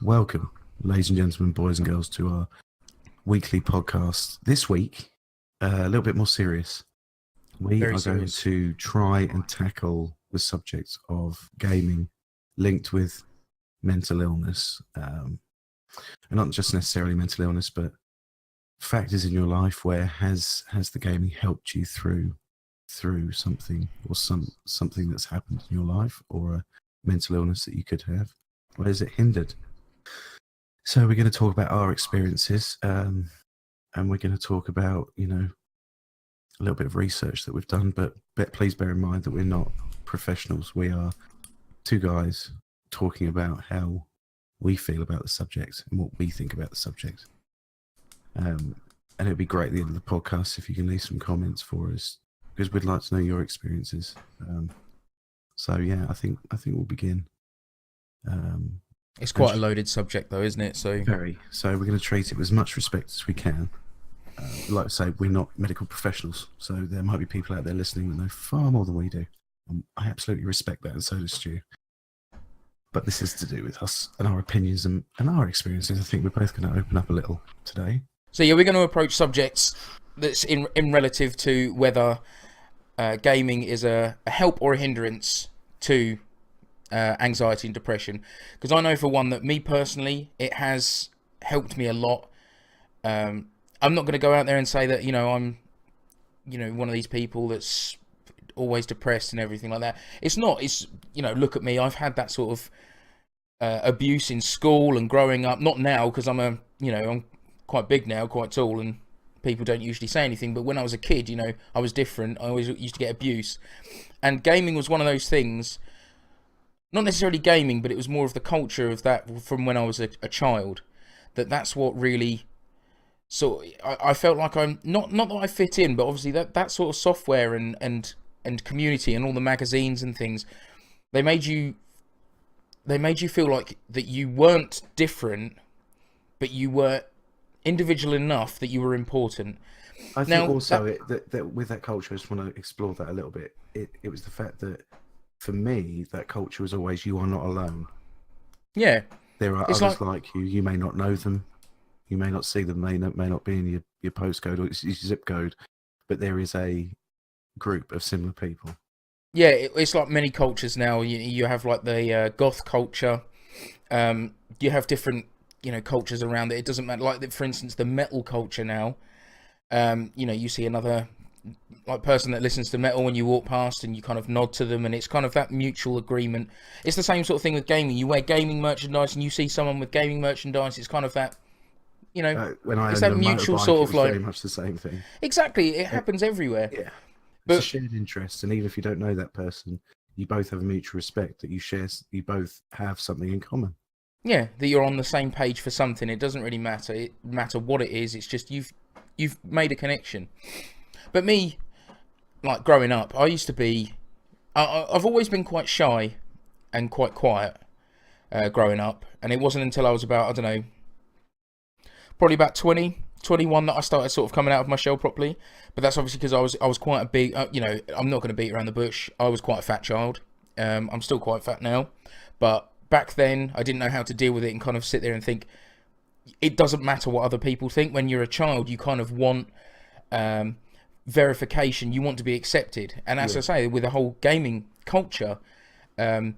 Welcome, ladies and gentlemen, boys and girls, to our weekly podcast. This week, a little bit more serious. We Very are going serious. to try and tackle the subject of gaming linked with mental illness. And not just necessarily mental illness, but factors in your life where has the gaming helped you through something or something that's happened in your life, or a mental illness that you could have. Where has it hindered? So we're going to talk about our experiences, and we're going to talk about, a little bit of research that we've done, but please bear in mind that we're not professionals. We are two guys talking about how we feel about the subject and what we think about the subject. And it'd be great at the end of the podcast if you can leave some comments for us, because we'd like to know your experiences. So yeah, I think we'll begin. It's quite a loaded subject, though, isn't it? So Very. So we're going to treat it with as much respect as we can. Like I say, we're not medical professionals, so there might be people out there listening that know far more than we do. I absolutely respect that, and so does Stu. But this is to do with us and our opinions and our experiences. I think we're both going to open up a little today. So yeah, we're going to approach subjects that's in relative to whether gaming is a help or a hindrance to anxiety and depression. Because I know for one that me personally, it has helped me a lot. I'm not going to go out there and say that, I'm, one of these people that's always depressed and everything like that. It's not. It's, look at me. I've had that sort of abuse in school and growing up. Not now, because I'm quite big now, quite tall, and people don't usually say anything. But when I was a kid, I was different. I always used to get abuse. And gaming was one of those things. Not necessarily gaming, but it was more of the culture of that from when I was a child. That's what really... So I felt like I'm... Not that I fit in, but obviously that sort of software and community and all the magazines and things, they made you feel like that you weren't different, but you were individual enough that you were important. I think that with that culture, I just want to explore that a little bit. It was the fact that, for me, that culture was always, you are not alone. Yeah. There are others like you. You may not know them. You may not see them. May not be in your postcode or your zip code. But there is a group of similar people. Yeah, it's like many cultures now. You have like the goth culture. You have different, cultures around it. It doesn't matter. Like, for instance, the metal culture now. You see another... like person that listens to metal when you walk past and you kind of nod to them, and it's kind of that mutual agreement. It's the same sort of thing with gaming. You wear gaming merchandise and you see someone with gaming merchandise, it's kind of that, when I it's that mutual sort of like... very much the same thing. Exactly, it happens everywhere. Yeah, but it's a shared interest, and even if you don't know that person, you both have a mutual respect that you both have something in common. Yeah, that you're on the same page for something. It doesn't really matter. It matter what it is. It's just you've made a connection. But me, like growing up, I used to be... I've always been quite shy and quite quiet growing up. And it wasn't until I was about, I don't know, probably about 20, 21 that I started sort of coming out of my shell properly. But that's obviously because I was quite a big... I'm not going to beat around the bush. I was quite a fat child. I'm still quite fat now. But back then, I didn't know how to deal with it and kind of sit there and think, it doesn't matter what other people think. When you're a child, you kind of want... verification, you want to be accepted. And as I say, with the whole gaming culture and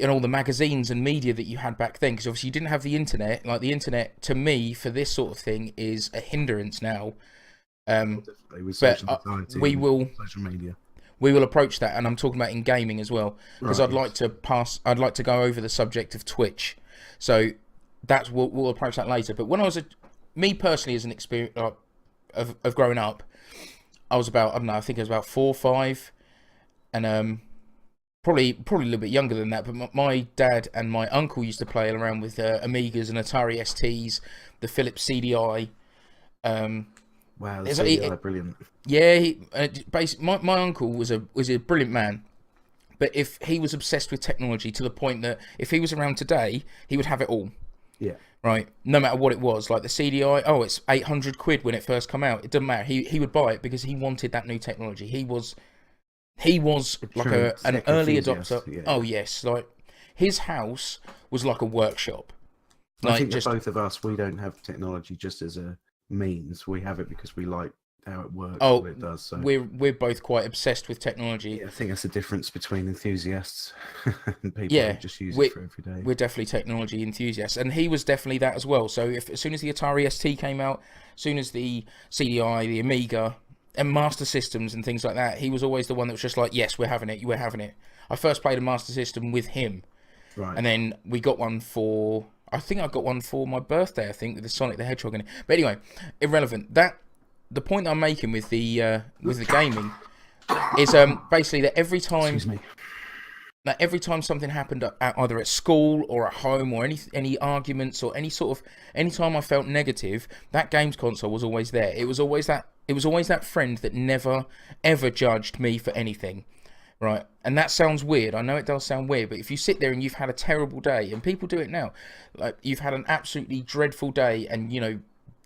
all the magazines and media that you had back then, because obviously you didn't have the internet. Like, the internet to me for this sort of thing is a hindrance now. But we will social media. We will approach that, and I'm talking about in gaming as well, because Right. I'd like to go over the subject of Twitch. So we'll approach that later. But when I was me personally, as an experience of growing up, I was about, I don't know, I think I was about 4 or 5, and probably a little bit younger than that. But my dad and my uncle used to play around with Amigas and Atari STs, the Philips CDI. Wow, the CDI, brilliant. Yeah, my uncle was a brilliant man, but if he was obsessed with technology to the point that if he was around today, he would have it all. Yeah. Right, no matter what it was, like the CDI. Oh, it's 800 quid when it first come out. It doesn't matter. He would buy it because he wanted that new technology. He was like an early adopter. Yeah. Oh yes, like his house was like a workshop. I Like think that just both of us, we don't have technology just as a means. We have it because we like how it works, oh, what it does. So we're both quite obsessed with technology. yeah, I think that's the difference between enthusiasts and people who Yeah, just use it we for every day. we're definitely technology enthusiasts, and he was definitely that as well. So if as soon as the Atari ST came out, as soon as the CDI, the Amiga, and Master Systems and things like that, he was always the one that was just like, yes, we're having it, we're having it. I first played a Master System with him, Right. and then we got one for. I think I got one for my birthday. I think with the Sonic the Hedgehog in it. But anyway, irrelevant. That the point that I'm making with the gaming is basically that Excuse me. every time something happened either at school or at home or any arguments or any time I felt negative, that games console was always there. It was always that friend that never ever judged me for anything. Right, and that sounds weird. I know it does sound weird, but if you sit there and you've had a terrible day, and people do it now, like you've had an absolutely dreadful day, and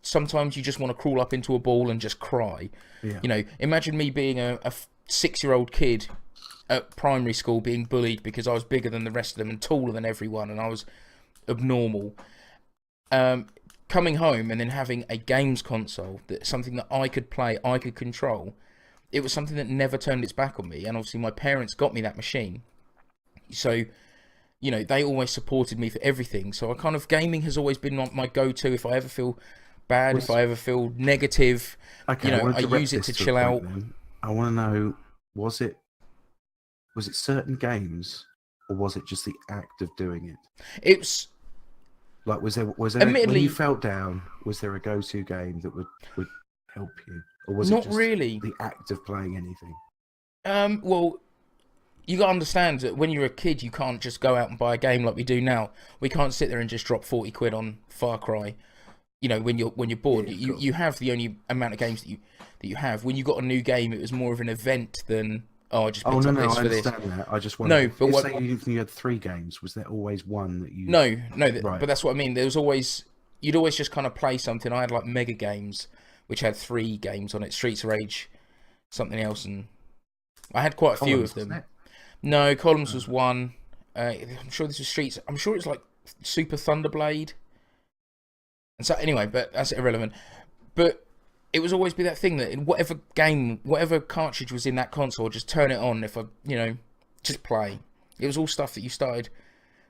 sometimes you just want to crawl up into a ball and just cry. Yeah. Imagine me being a 6-year-old kid at primary school being bullied because I was bigger than the rest of them and taller than everyone, and I was abnormal. Coming home and then having a games console, that's something that I could play, I could control. It was something that never turned its back on me, and obviously my parents got me that machine. So, they always supported me for everything. So gaming has always been my go-to if I ever feel bad, if I ever feel negative. Okay, I use it to chill out. I want to know, was it certain games, or was it just the act of doing it? It's like was there admittedly, when you felt down, was there a go-to game that would help you, or was not it just really the act of playing anything? Well, you got to understand that when you're a kid, you can't just go out and buy a game like we do now. We can't sit there and just drop 40 quid on Far Cry. When you're bored, Yeah, you have the only amount of games that you have. When you got a new game, it was more of an event than I just picked up this for this. I understand that. I just wonder. No, but say you had 3 games, was there always one that you? No, Right. but that's what I mean. There was always you'd always just kind of play something. I had like Mega Games, which had 3 games on it: Streets of Rage, something else, and I had quite a few of them. No, Columns was one. I'm sure this was Streets. I'm sure it's like Super Thunderblade. And so anyway, but that's irrelevant. But it was always be that thing that in whatever game, whatever cartridge was in that console, just turn it on. If I, just play. It was all stuff that you started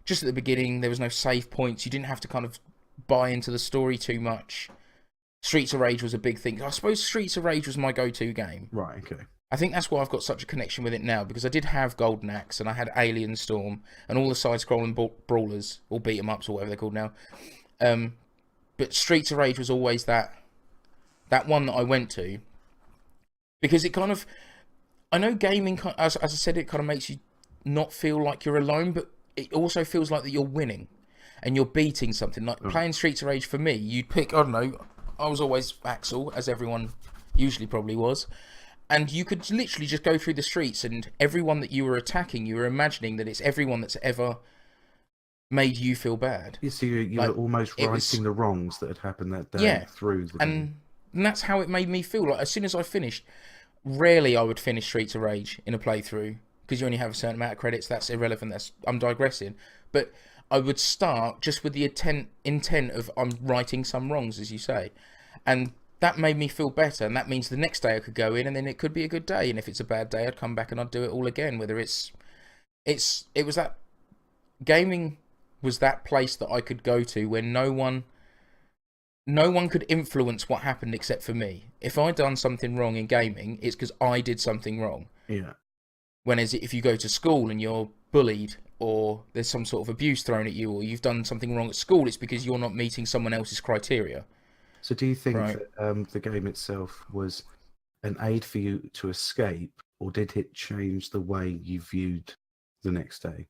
just at the beginning. There was no save points. You didn't have to kind of buy into the story too much. Streets of Rage was a big thing. I suppose Streets of Rage was my go-to game. Right. Okay. I think that's why I've got such a connection with it now, because I did have Golden Axe and I had Alien Storm and all the side-scrolling brawlers, or beat-em-ups or whatever they're called now. But Streets of Rage was always that one that I went to, because it kind of, I know gaming, as I said, it kind of makes you not feel like you're alone, but it also feels like that you're winning and you're beating something. Like playing Streets of Rage for me, you'd pick, I don't know, I was always Axel, as everyone usually probably was, and you could literally just go through the streets and everyone that you were attacking, you were imagining that it's everyone that's ever made you feel bad. Yeah, so you're almost righting the wrongs that had happened that day through the game. And that's how it made me feel. Like, as soon as I finished, rarely I would finish Streets of Rage in a playthrough, because you only have a certain amount of credits. That's irrelevant. I'm digressing. But I would start just with the intent of I'm righting some wrongs, as you say. And that made me feel better. And that means the next day I could go in and then it could be a good day. And if it's a bad day, I'd come back and I'd do it all again. Whether it was that gaming was that place that I could go to where no one could influence what happened except for me. If I'd done something wrong in gaming, it's because I did something wrong. Yeah. Whereas if you go to school and you're bullied, or there's some sort of abuse thrown at you, or you've done something wrong at school, it's because you're not meeting someone else's criteria. So do you think that the game itself was an aid for you to escape, or did it change the way you viewed the next day?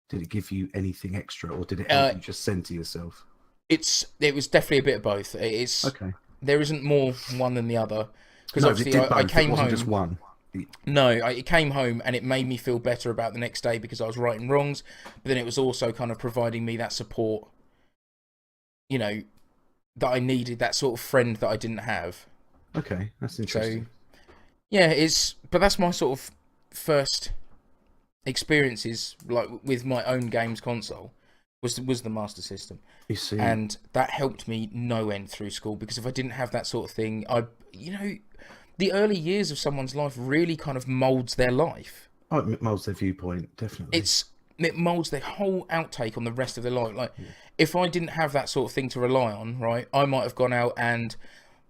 Did it give you anything extra, or did it help you just center yourself? It was definitely a bit of both. It's okay. There isn't more one than the other, because obviously I came home. Just one. No, I came home and it made me feel better about the next day because I was righting wrongs, but then it was also kind of providing me that support, that I needed, that sort of friend that I didn't have. Okay, that's interesting. So, yeah, but that's my sort of first experiences, like with my own games console. was the Master System, You see, and that helped me no end through school, because if I didn't have that sort of thing, the early years of someone's life really kind of molds their life. oh, it molds their viewpoint, definitely. It molds their whole outtake on the rest of their life. Like, Yeah. if I didn't have that sort of thing to rely on, right, I might have gone out and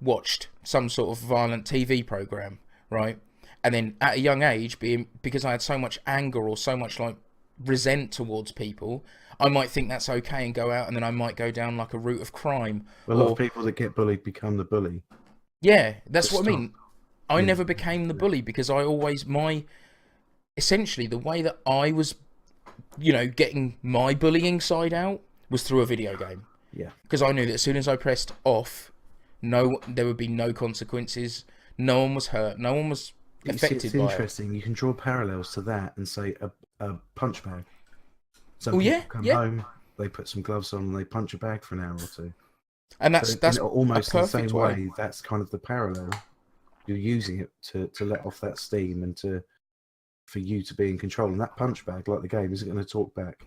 watched some sort of violent TV program, right, and then at a young age, because I had so much anger or so much like resent towards people, I might think that's okay and go out, and then I might go down like a route of crime. A lot of people that get bullied become the bully. Yeah, that's But what I stop. mean. I Yeah. never became the bully, because I always essentially the way that I was, getting my bullying side out was through a video game, Yeah. because I knew that as soon as I pressed off, there would be no consequences. No one was hurt. No one was You see, affected it's by it. interesting. You can draw parallels to that and say a punch bag. Some Oh people yeah, come yeah, home, they put some gloves on, and they punch a bag for an hour or two. and So that's almost a in the same perfect way, that's kind of the parallel. You're using it to let off that steam and for you to be in control. And that punch bag, like the game, isn't going to talk back.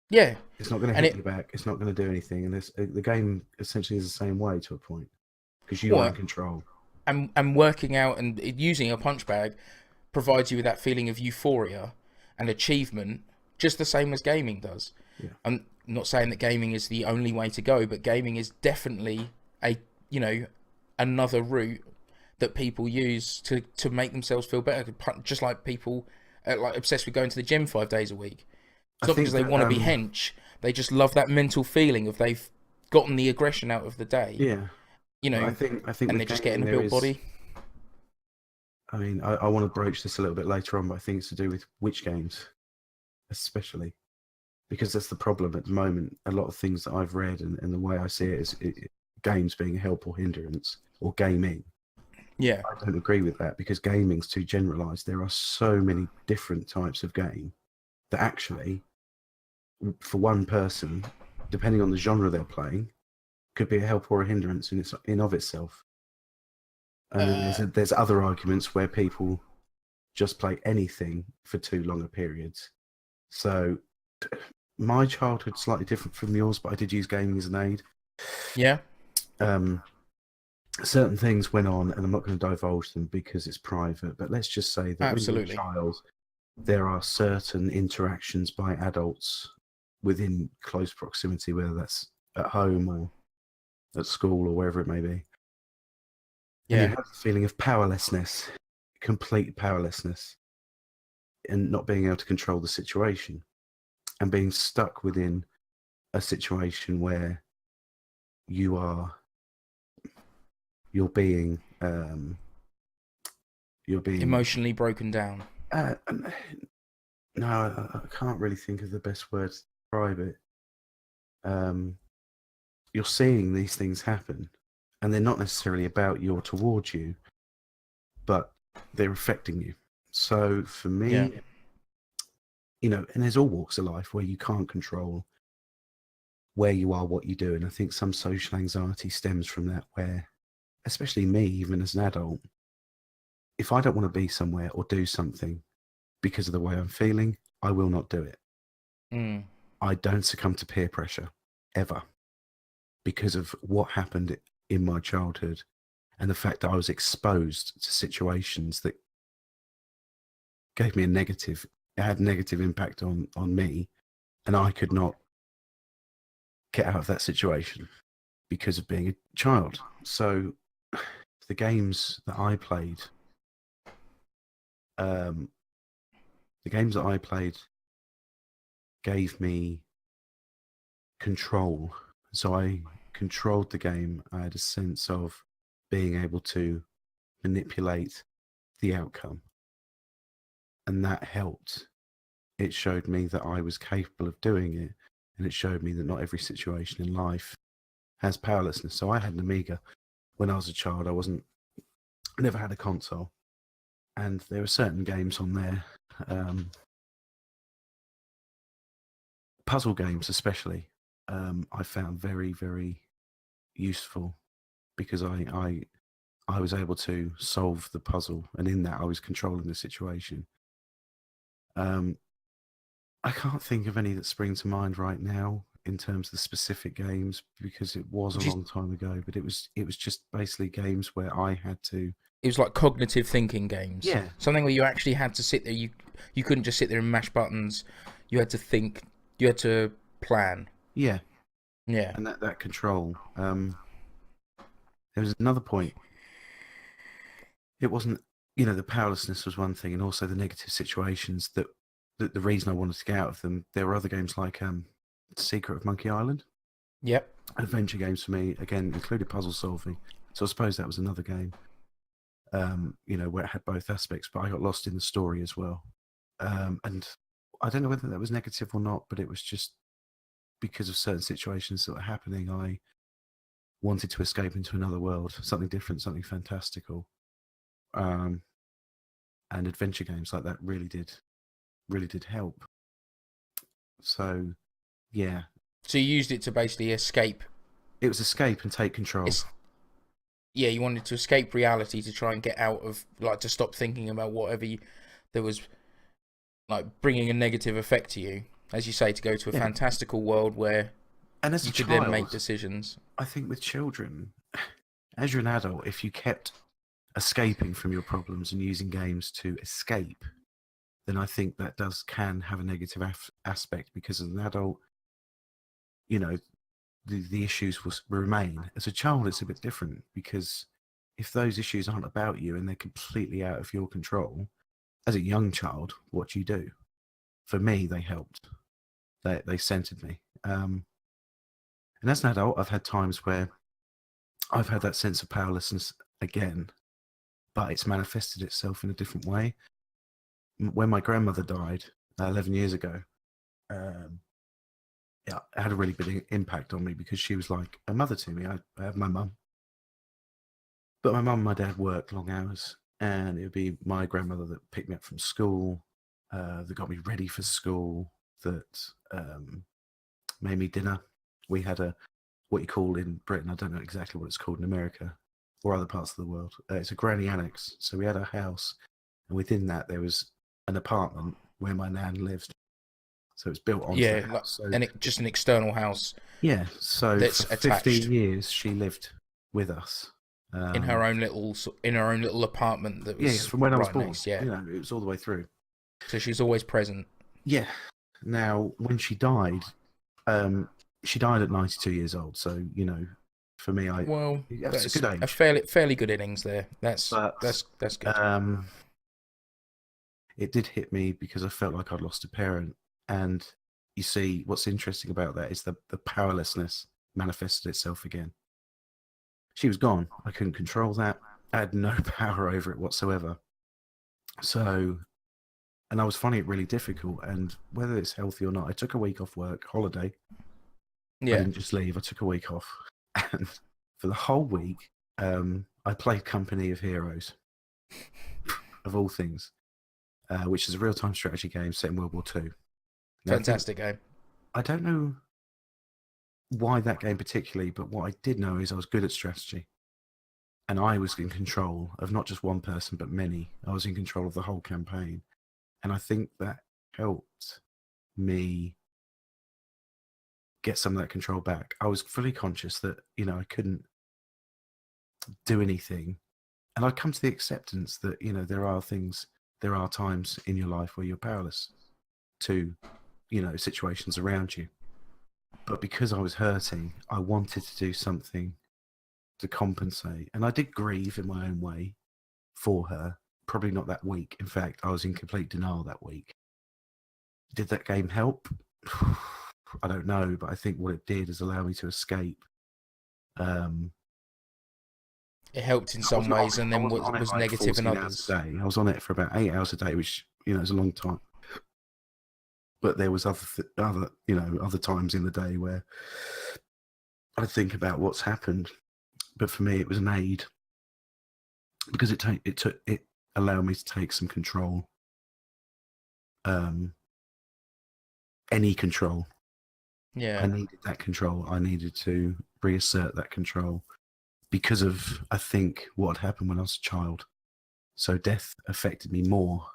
Yeah, It's not going to and hit you back. It's not going to do anything. And the game essentially is the same way to a point, because you are in control. and working out and using a punch bag provides you with that feeling of euphoria and achievement, just the same as gaming does. Yeah. I'm not saying that gaming is the only way to go, but gaming is definitely another route that people use to make themselves feel better. Just like people like obsessed with going to the gym 5 days a week. It's not because they want to be hench. They just love that mental feeling of they've gotten the aggression out of the day. Yeah. I think and they're just getting a built body. I mean, I want to broach this a little bit later on, but I think it's to do with which games, especially, because that's the problem at the moment. A lot of things that I've read and the way I see it is games being a help or hindrance, or gaming. Yeah. I don't agree with that, because gaming's too generalised. There are so many different types of game that actually, for one person, depending on the genre they're playing, could be a help or a hindrance in of itself. And then there's other arguments where people just play anything for too long a periods. So my childhood's slightly different from yours, but I did use gaming as an aid. Yeah. Certain things went on, and I'm not going to divulge them because it's private, but let's just say that Absolutely. when you're a child, there are certain interactions by adults within close proximity, whether that's at home or at school or wherever it may be. Yeah. And you have the feeling of powerlessness, complete powerlessness, and not being able to control the situation, and being stuck within a situation where you're being emotionally broken down. No, I can't really think of the best word to describe it. You're seeing these things happen, and they're not necessarily about you or towards you, but they're affecting you. So for me, and there's all walks of life where you can't control where you are, what you do. And I think some social anxiety stems from that, where, especially me, even as an adult, if I don't want to be somewhere or do something because of the way I'm feeling, I will not do it. I don't succumb to peer pressure, ever, because of what happened in my childhood and the fact that I was exposed to situations that gave me it had a negative impact on me, and I could not get out of that situation because of being a child. So the games that I played, gave me control. So I controlled the game. I had a sense of being able to manipulate the outcome, and that helped. It showed me that I was capable of doing it, and it showed me that not every situation in life has powerlessness. So I had an Amiga when I was a child. I never had a console, and there were certain games on there, puzzle games especially, I found very, very useful, because I was able to solve the puzzle, and in that I was controlling the situation. I can't think of any that spring to mind right now in terms of the specific games because it was a long time ago. But it was just basically games where I had to. It was like cognitive thinking games. Yeah, Something where you actually had to sit there. You couldn't just sit there and mash buttons. You had to think. You had to plan. yeah, Yeah. and that control. There was another point. It wasn't, the powerlessness was one thing, and also the negative situations that the reason I wanted to get out of them. There were other games like Secret of Monkey Island. Yep. Adventure games for me again included puzzle solving. So I suppose that was another game. Where it had both aspects, but I got lost in the story as well. And I don't know whether that was negative or not, but it was just because of certain situations that were happening, I wanted to escape into another world, something different, something fantastical. And adventure games like that really did help. So, yeah. So you used it to basically escape. It was escape and take control. Yeah, you wanted to escape reality to try and get out of, like, to stop thinking about whatever there was, like, bringing a negative effect to you. As you say, to go to a fantastical world where and as you a could child, then make decisions. I think with children, as you're an adult, if you kept escaping from your problems and using games to escape, then I think that can have a negative aspect, because as an adult, the issues will remain. As a child, it's a bit different, because if those issues aren't about you and they're completely out of your control, as a young child, what do? For me, they helped. They centered me. And as an adult, I've had times where I've had that sense of powerlessness again, but it's manifested itself in a different way. When my grandmother died 11 years ago, it had a really big impact on me, because she was like a mother to me. I have my mum, but my mum and my dad worked long hours, and it would be my grandmother that picked me up from school, that got me ready for school, that made me dinner. We had what you call in Britain, I don't know exactly what it's called in America or other parts of the world. It's a granny annex. So we had a house, and within that there was an apartment where my nan lived. So it's built onto the house. Just an external house. Yeah. So that's for attached. 15 years she lived with us. In her own little apartment that was from when I was born. Next, yeah. It was all the way through. So she's always present. Yeah. Now, when she died at 92 years old. So, for me, that's a good age. A fairly good innings there. That's good. It did hit me because I felt like I'd lost a parent. And you see, what's interesting about that is the powerlessness manifested itself again. She was gone. I couldn't control that. I had no power over it whatsoever. So, and I was finding it really difficult. And whether it's healthy or not, I took a week off work, holiday. Yeah. I didn't just leave. I took a week off. And for the whole week, I played Company of Heroes, of all things, which is a real-time strategy game set in World War II. Fantastic game. I don't know why that game particularly, but what I did know is I was good at strategy. And I was in control of not just one person, but many. I was in control of the whole campaign. And I think that helped me get some of that control back. I was fully conscious that, I couldn't do anything. And I'd come to the acceptance that, there are times in your life where you're powerless to, situations around you. But because I was hurting, I wanted to do something to compensate. And I did grieve in my own way for her. Probably not that week. In fact, I was in complete denial that week. Did that game help? I don't know, but I think what it did is allow me to escape. It helped in some ways, and then was negative in others. I was on it for about 8 hours a day, which is a long time. But there was other times in the day where I'd think about what's happened. But for me, it was an aid, because it allowed me to take some control. Any control. Yeah. I needed that control. I needed to reassert that control because of, I think, what had happened when I was a child. So death affected me more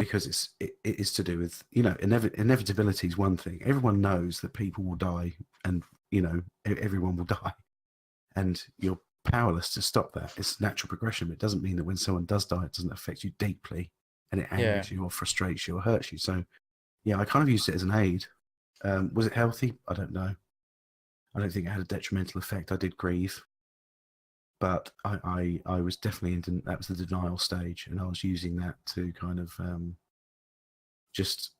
because it is to do with, you know, inevitability is one thing. Everyone knows that people will die, and you know, everyone will die, and you're powerless to stop that. It's natural progression. But it doesn't mean that when someone does die, it doesn't affect you deeply, and it angers you or frustrates you or hurts you. So yeah, I kind of used it as an aid. Was it healthy? I don't know. I don't think it had a detrimental effect. I did grieve, but I was definitely in, that was the denial stage, and I was using that to kind of just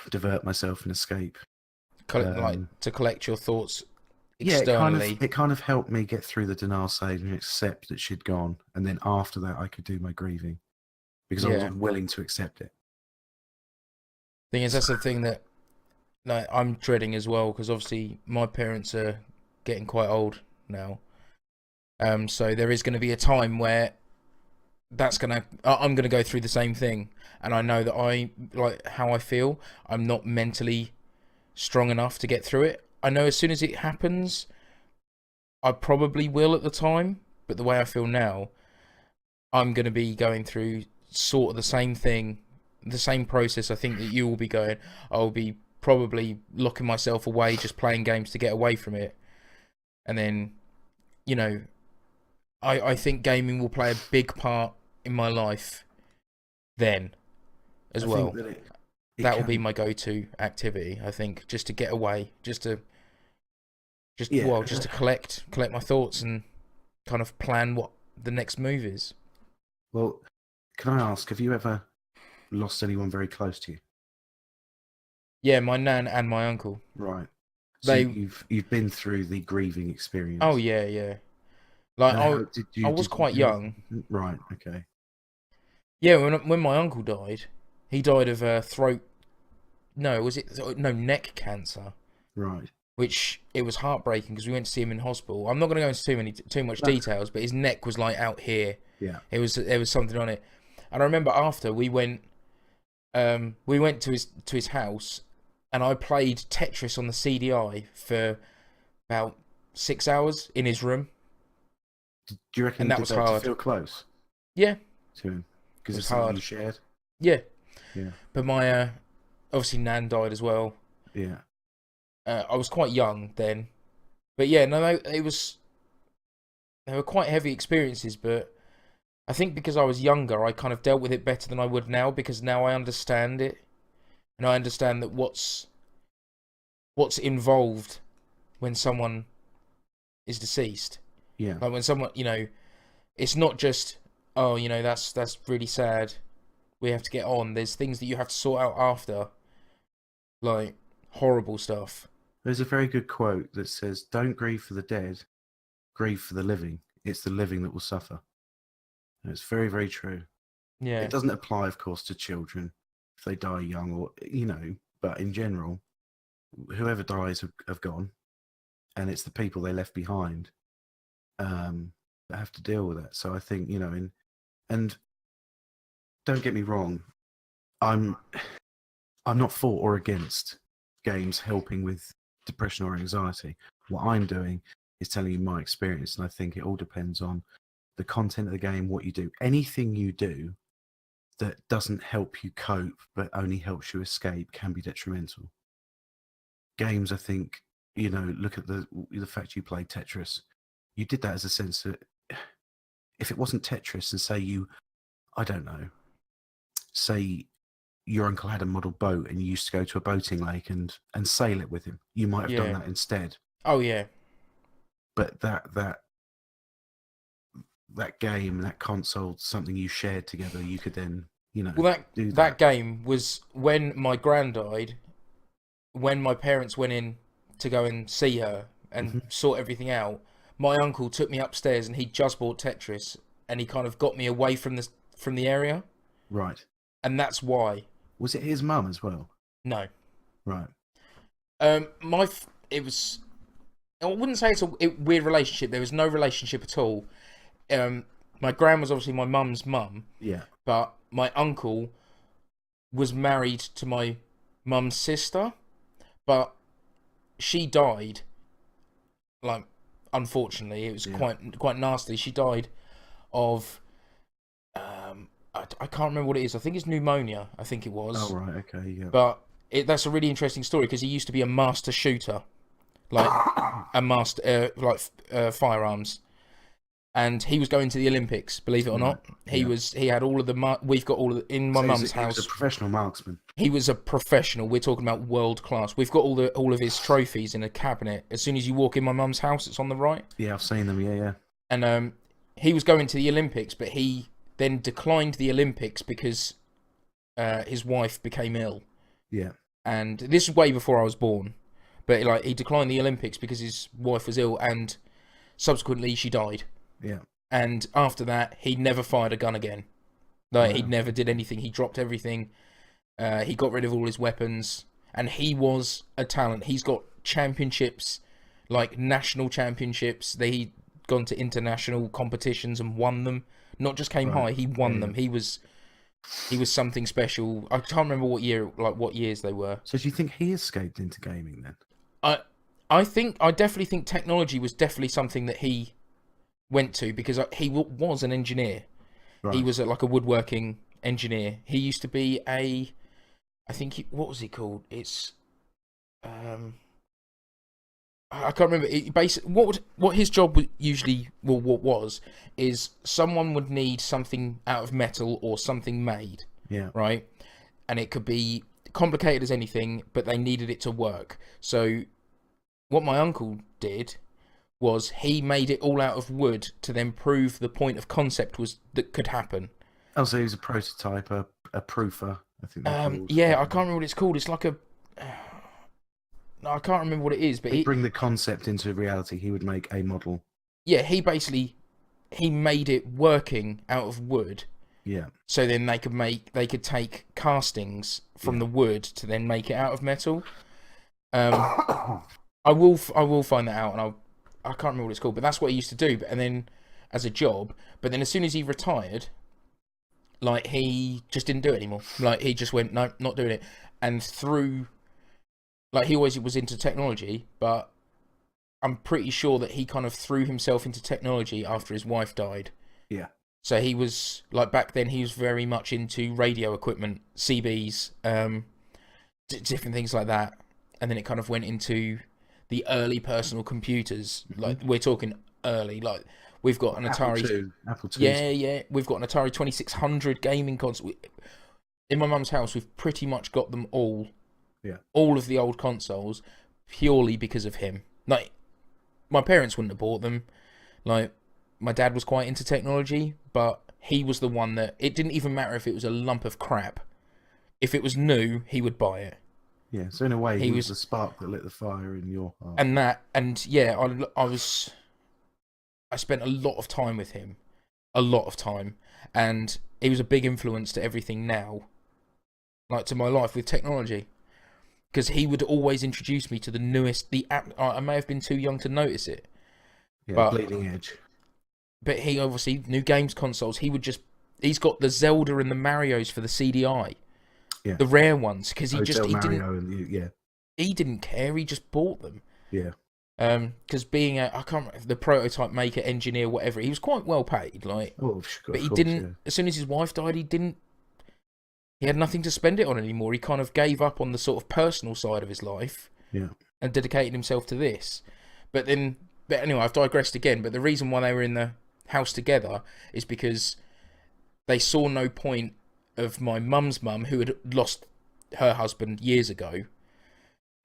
divert myself and escape. Like to collect your thoughts Yeah, externally. it kind of helped me get through the denial stage and accept that she'd gone, and then after that I could do my grieving because I wasn't willing to accept it. Thing is, that's the thing that like I'm dreading as well, because obviously my parents are getting quite old now. So there is going to be a time where I'm going to go through the same thing, and I know that I like how I feel. I'm not mentally strong enough to get through it. I know as soon as it happens, I probably will at the time, but the way I feel now, I'm going to be going through sort of the same thing, the same process I think that you will be going. I'll be probably locking myself away, just playing games to get away from it. And then, you know, I think gaming will play a big part in my life then as well. That will be my go-to activity, I think, just to get away, just to collect my thoughts and kind of plan what the next move is. Well, can I ask, have you ever lost anyone very close to you? Yeah, my nan and my uncle. Right. So you've been through the grieving experience. Oh yeah. Like I was quite young. Right. Okay. Yeah, when my uncle died, he died of neck cancer. Right. Which it was heartbreaking because we went to see him in hospital. I'm not going to go into too much details, but his neck was like out here. Yeah. There was something on it, and I remember after we went to his house, and I played Tetris on the CDI for about 6 hours in his room. Do you reckon that was hard to feel close? Yeah. To him, because it's something you shared. Yeah. Yeah. But my obviously Nan died as well. Yeah. I was quite young then, but yeah, no, they were quite heavy experiences. But I think because I was younger, I kind of dealt with it better than I would now, because now I understand it, and I understand that what's involved when someone is deceased. Yeah. Like when someone, you know, it's not just, oh, you know, that's really sad, we have to get on. There's things that you have to sort out after, like horrible stuff. There's a very good quote that says, "Don't grieve for the dead, grieve for the living. It's the living that will suffer." And it's very, very true. Yeah. It doesn't apply, of course, to children if they die young, or, you know, but in general, whoever dies have gone, and it's the people they left behind that have to deal with that. So I think, you know, and don't get me wrong, I'm not for or against games helping with depression or anxiety. What I'm doing is telling you my experience, and I think it all depends on the content of the game, what you do. Anything you do that doesn't help you cope but only helps you escape can be detrimental. Games, I think, you know, look at the fact you played Tetris. You did that as a sense that if it wasn't Tetris, and say I don't know, say your uncle had a model boat and you used to go to a boating lake and sail it with him, you might have done that instead. Oh yeah. But that game, that console, something you shared together, you could then, you know, do that game was when my gran died, when my parents went in to go and see her and sort everything out. My uncle took me upstairs, and he just bought Tetris, and he kind of got me away from the area. Right. And that's why. Was it his mum as well? No. Right. It was. I wouldn't say it's a weird relationship. There was no relationship at all. My gran was obviously my mum's mum. Yeah. But my uncle was married to my mum's sister, but she died. Like, unfortunately, it was quite nasty. She died of I can't remember what it is. I think it's pneumonia. I think it Oh was. right, okay, yeah. But that's a really interesting story because he used to be a master shooter, like a master, firearms, and he was going to the Olympics. Believe it or Right, not, he yeah. was. He had all of the. We've got all of in my So mum's he was a house. professional marksman. He was a professional. We're talking about world class. We've got all of his trophies in a cabinet. As soon as you walk in my mum's house, it's on the right. Yeah, I've seen them. Yeah, yeah. And he was going to the Olympics, but he then declined the Olympics because his wife became ill. Yeah. And this is way before I was born. But like he declined the Olympics because his wife was ill, and subsequently she died. Yeah. And after that, he never fired a gun again. Like he Wow. never did anything. He dropped everything. He got rid of all his weapons, and he was a talent. He's got championships, like national championships. They gone to international competitions and won them. Not just came Right. high, he won Yeah, them. He was something special. I can't remember what year, like what years they were. So do you think he escaped into gaming then? I definitely think technology was definitely something that he went to because he was an engineer. Right. He was like a woodworking engineer. He used to be I think what was he called? It's I can't remember. What his job usually what was is someone would need something out of metal or something made, Yeah. right? And it could be complicated as anything, but they needed it to work. So what my uncle did was he made it all out of wood to then prove the point of concept was that could happen. Oh, so he was a prototype, a proofer, I think they're called. Yeah, I can't remember what it's called. It's like a no, I can't remember what it is, but He'd bring the concept into reality. He would make a model. yeah, he made it working out of wood. Yeah. So then they could take castings from the wood to then make it out of metal. I will find that out, and I can't remember what it's called, but that's what he used to do. And then as a job, but then as soon as he retired, like he just didn't do it anymore. Like he just went, no, not doing it. And through, like he always was into technology, but I'm pretty sure that he kind of threw himself into technology after his wife died. Yeah. So he was like back then he was very much into radio equipment, CBs, different things like that. And then it kind of went into the early personal computers. Like we're talking early, like we've got an Atari. Apple II. Yeah. We've got an Atari 2600 gaming console. In my mum's house, we've pretty much got them all. Yeah. All of the old consoles, purely because of him. Like, my parents wouldn't have bought them. Like, my dad was quite into technology, but he was the one that it didn't even matter if it was a lump of crap. If it was new, he would buy it. Yeah. So in a way, he was the spark that lit the fire in your heart. I spent a lot of time with him, and he was a big influence to everything now, like to my life with technology, because he would always introduce me to the newest, the app. I may have been too young to notice it, Yeah, but bleeding edge. But he obviously new games consoles. He's got the Zelda and the Marios for the CDI, the rare ones, because he didn't care. He just bought them. Yeah. Because being I can't remember, the prototype maker, engineer, whatever, he was quite well paid. Like, but he didn't. Yeah. As soon as his wife died, he didn't. He had nothing to spend it on anymore. He kind of gave up on the sort of personal side of his life. Yeah. And dedicated himself to this. But anyway, I've digressed again. But the reason why they were in the house together is because they saw no point of my mum's mum, who had lost her husband years ago,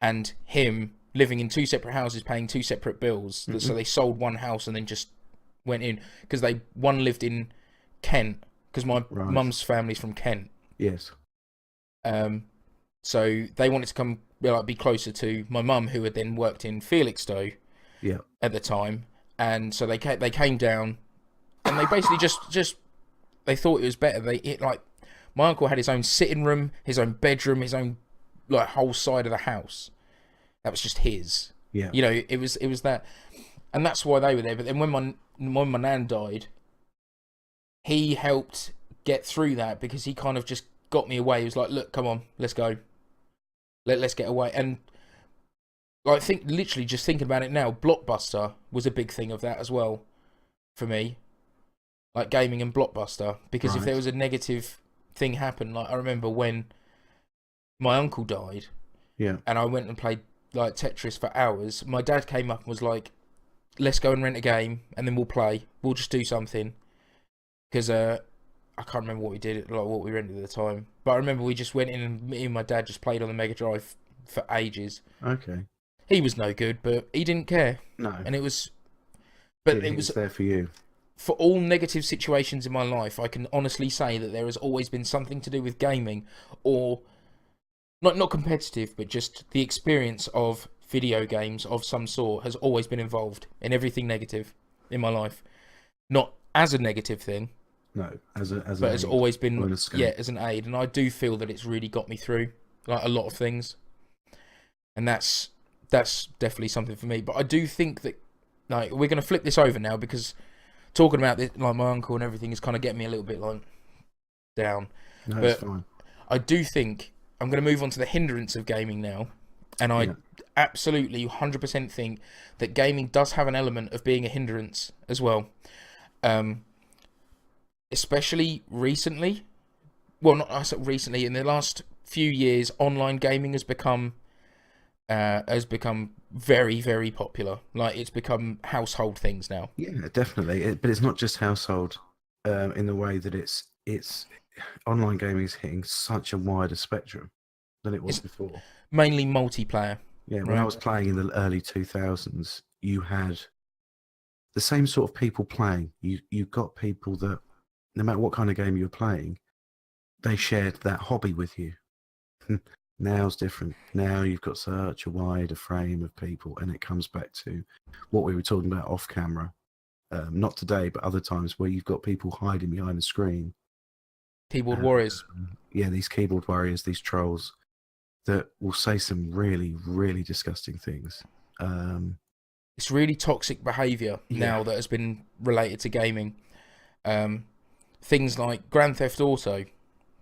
and him living in two separate houses, paying two separate bills. Mm-hmm. So they sold one house and then just went in, because one lived in Kent, because my mum's family's from Kent. Yes. So they wanted to come, be closer to my mum, who had then worked in Felixstowe. Yeah. At the time, and so they came down, and they basically just they thought it was better. My uncle had his own sitting room, his own bedroom, his own whole side of the house. That was just his. Yeah. It was that, and that's why they were there. But then when my nan died, he helped get through that, because he kind of just got me away. He was like, "Look, come on, let's go. Let's get away." And literally just thinking about it now, Blockbuster was a big thing of that as well, for me. like gaming and Blockbuster, because if there Right. was a negative thing happen, like I remember when my uncle died Yeah. and I went and played like Tetris for hours, my dad came up and was like, let's go and rent a game and then we'll play. We'll just do something. Because I can't remember what we did, like what we rented at the time. But I remember we just went in and me and my dad just played on the Mega Drive for ages. Okay. He was no good, but he didn't care. No. And it was... But He it was was... there for you. For all negative situations in my life, I can honestly say that there has always been something to do with gaming, or not competitive, but just the experience of video games of some sort has always been involved in everything negative in my life. Not as a negative thing, No, but has always been, an escape. yeah, as an aid. And I do feel that it's really got me through like a lot of things, and that's definitely something for me. But I do think that like we're gonna flip this over now, because talking about this, like my uncle and everything, is kind of getting me a little bit like down. No, But it's fine. I do think I'm going to move on to the hindrance of gaming now, and I Yeah. absolutely 100% think that gaming does have an element of being a hindrance as well, especially recently. Well, not I said recently. In the last few years, online gaming has become very, very popular. Like it's become household things now. Yeah, definitely. But it's not just household in the way that it's online gaming is hitting such a wider spectrum than it was before. Mainly multiplayer. Yeah, when I was playing in the early 2000s, you had the same sort of people playing. You got people that, no matter what kind of game you were playing, they shared that hobby with you. Now's different. Now you've got such a wider frame of people, and it comes back to what we were talking about off camera. Not today, but other times, where you've got people hiding behind the screen. Keyboard warriors. Yeah, these keyboard warriors, these trolls that will say some really, really disgusting things. It's really toxic behaviour now that has been related to gaming. Things like Grand Theft Auto.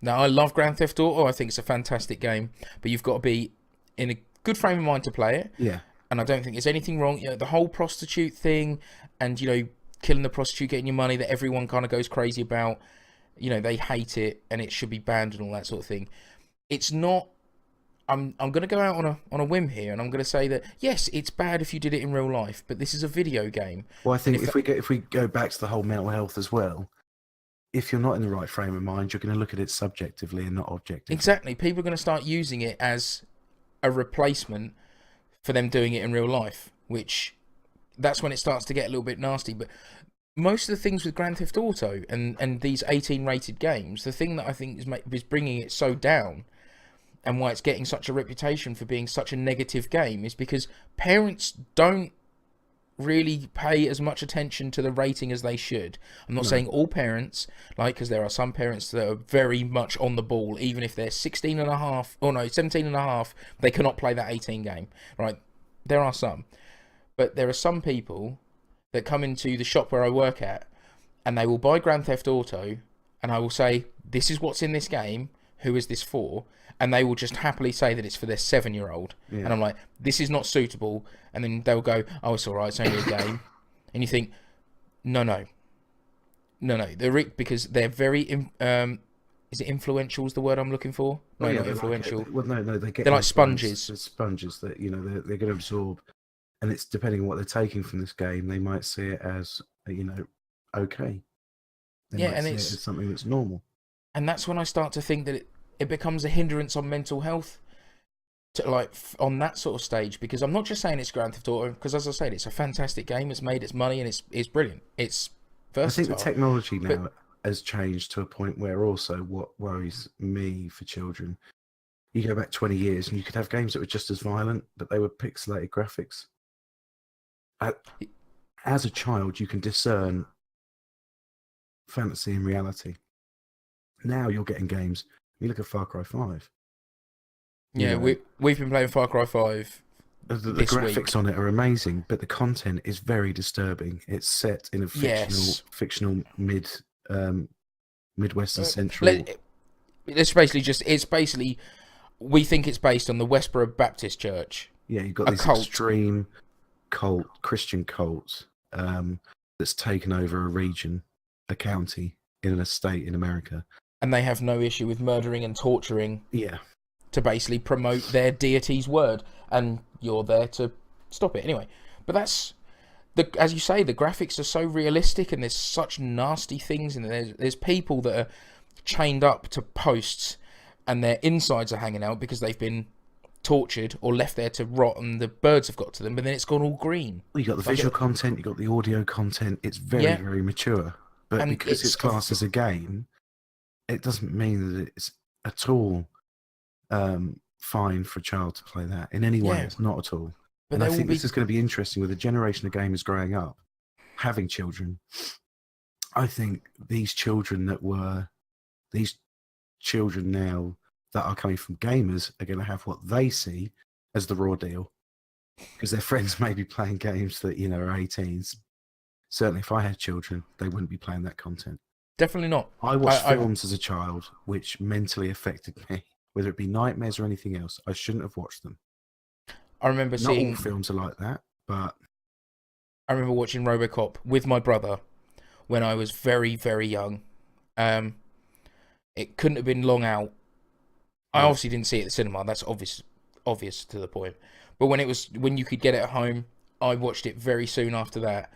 Now, I love Grand Theft Auto. I think it's a fantastic game, but you've got to be in a good frame of mind to play it. Yeah. And I don't think there's anything wrong. You know, the whole prostitute thing, and killing the prostitute, getting your money, that everyone kind of goes crazy about. They hate it, and it should be banned and all that sort of thing. It's not. I'm going to go out on a whim here, and I'm going to say that yes, it's bad if you did it in real life, but this is a video game. Well, I think if we go back to the whole mental health as well, if you're not in the right frame of mind, you're going to look at it subjectively and not objectively. Exactly. People are going to start using it as a replacement for them doing it in real life, which that's when it starts to get a little bit nasty. But most of the things with Grand Theft Auto and these 18 rated games, the thing that I think is bringing it so down, and why it's getting such a reputation for being such a negative game, is because parents don't really pay as much attention to the rating as they should. I'm not saying all parents, because there are some parents that are very much on the ball, even if they're 17 and a half, they cannot play that 18 game, right? There are some. But there are some people that come into the shop where I work at, and they will buy Grand Theft Auto, and I will say, this is what's in this game, who is this for? And they will just happily say that it's for their 7-year-old. Yeah. And I'm like, this is not suitable. And then they'll go, oh, it's all right, it's only a game. And you think, no. Because they're very, is it influential is the word I'm looking for? No, not influential. They're like sponges. They're sponges that, they're going to absorb. And it's depending on what they're taking from this game, they might see it as, okay. They might see it as something that's normal. And that's when I start to think that it becomes a hindrance on mental health, on that sort of stage. Because I'm not just saying it's Grand Theft Auto, because as I said, it's a fantastic game. It's made its money, and it's brilliant. It's versatile. I think the technology now has changed to a point where also what worries me for children, you go back 20 years and you could have games that were just as violent, but they were pixelated graphics. As a child, you can discern fantasy and reality. Now you're getting games. You look at Far Cry 5. Yeah, we've been playing Far Cry 5. The graphics on it are amazing, but the content is very disturbing. It's set in a fictional Midwestern Central. It's basically we think it's based on the Westboro Baptist Church. Yeah, you've got this extreme Christian cult that's taken over a region. a county in a state in America. And they have no issue with murdering and torturing Yeah. to basically promote their deity's word, and you're there to stop it anyway. But that's as you say, the graphics are so realistic, and there's such nasty things in there. There's people that are chained up to posts, and their insides are hanging out because they've been tortured or left there to rot, and the birds have got to them. But then it's gone all green. Well, you got the visual content, you got the audio content. It's very, very mature. But And because it's classed as a game, it doesn't mean that it's at all fine for a child to play that in any way. Yeah. It's not at all. But And I think this is going to be interesting with a generation of gamers growing up, having children. I think these children now that are coming from gamers are going to have what they see as the raw deal, because their friends may be playing games that, are 18s. Certainly, if I had children, they wouldn't be playing that content. Definitely not. I watched films as a child which mentally affected me, whether it be nightmares or anything else. I shouldn't have watched them. I remember seeing... Not all films are like that, but... I remember watching RoboCop with my brother when I was very, very young. It couldn't have been long out. I obviously didn't see it at the cinema. That's obvious to the point. But when you could get it at home, I watched it very soon after that.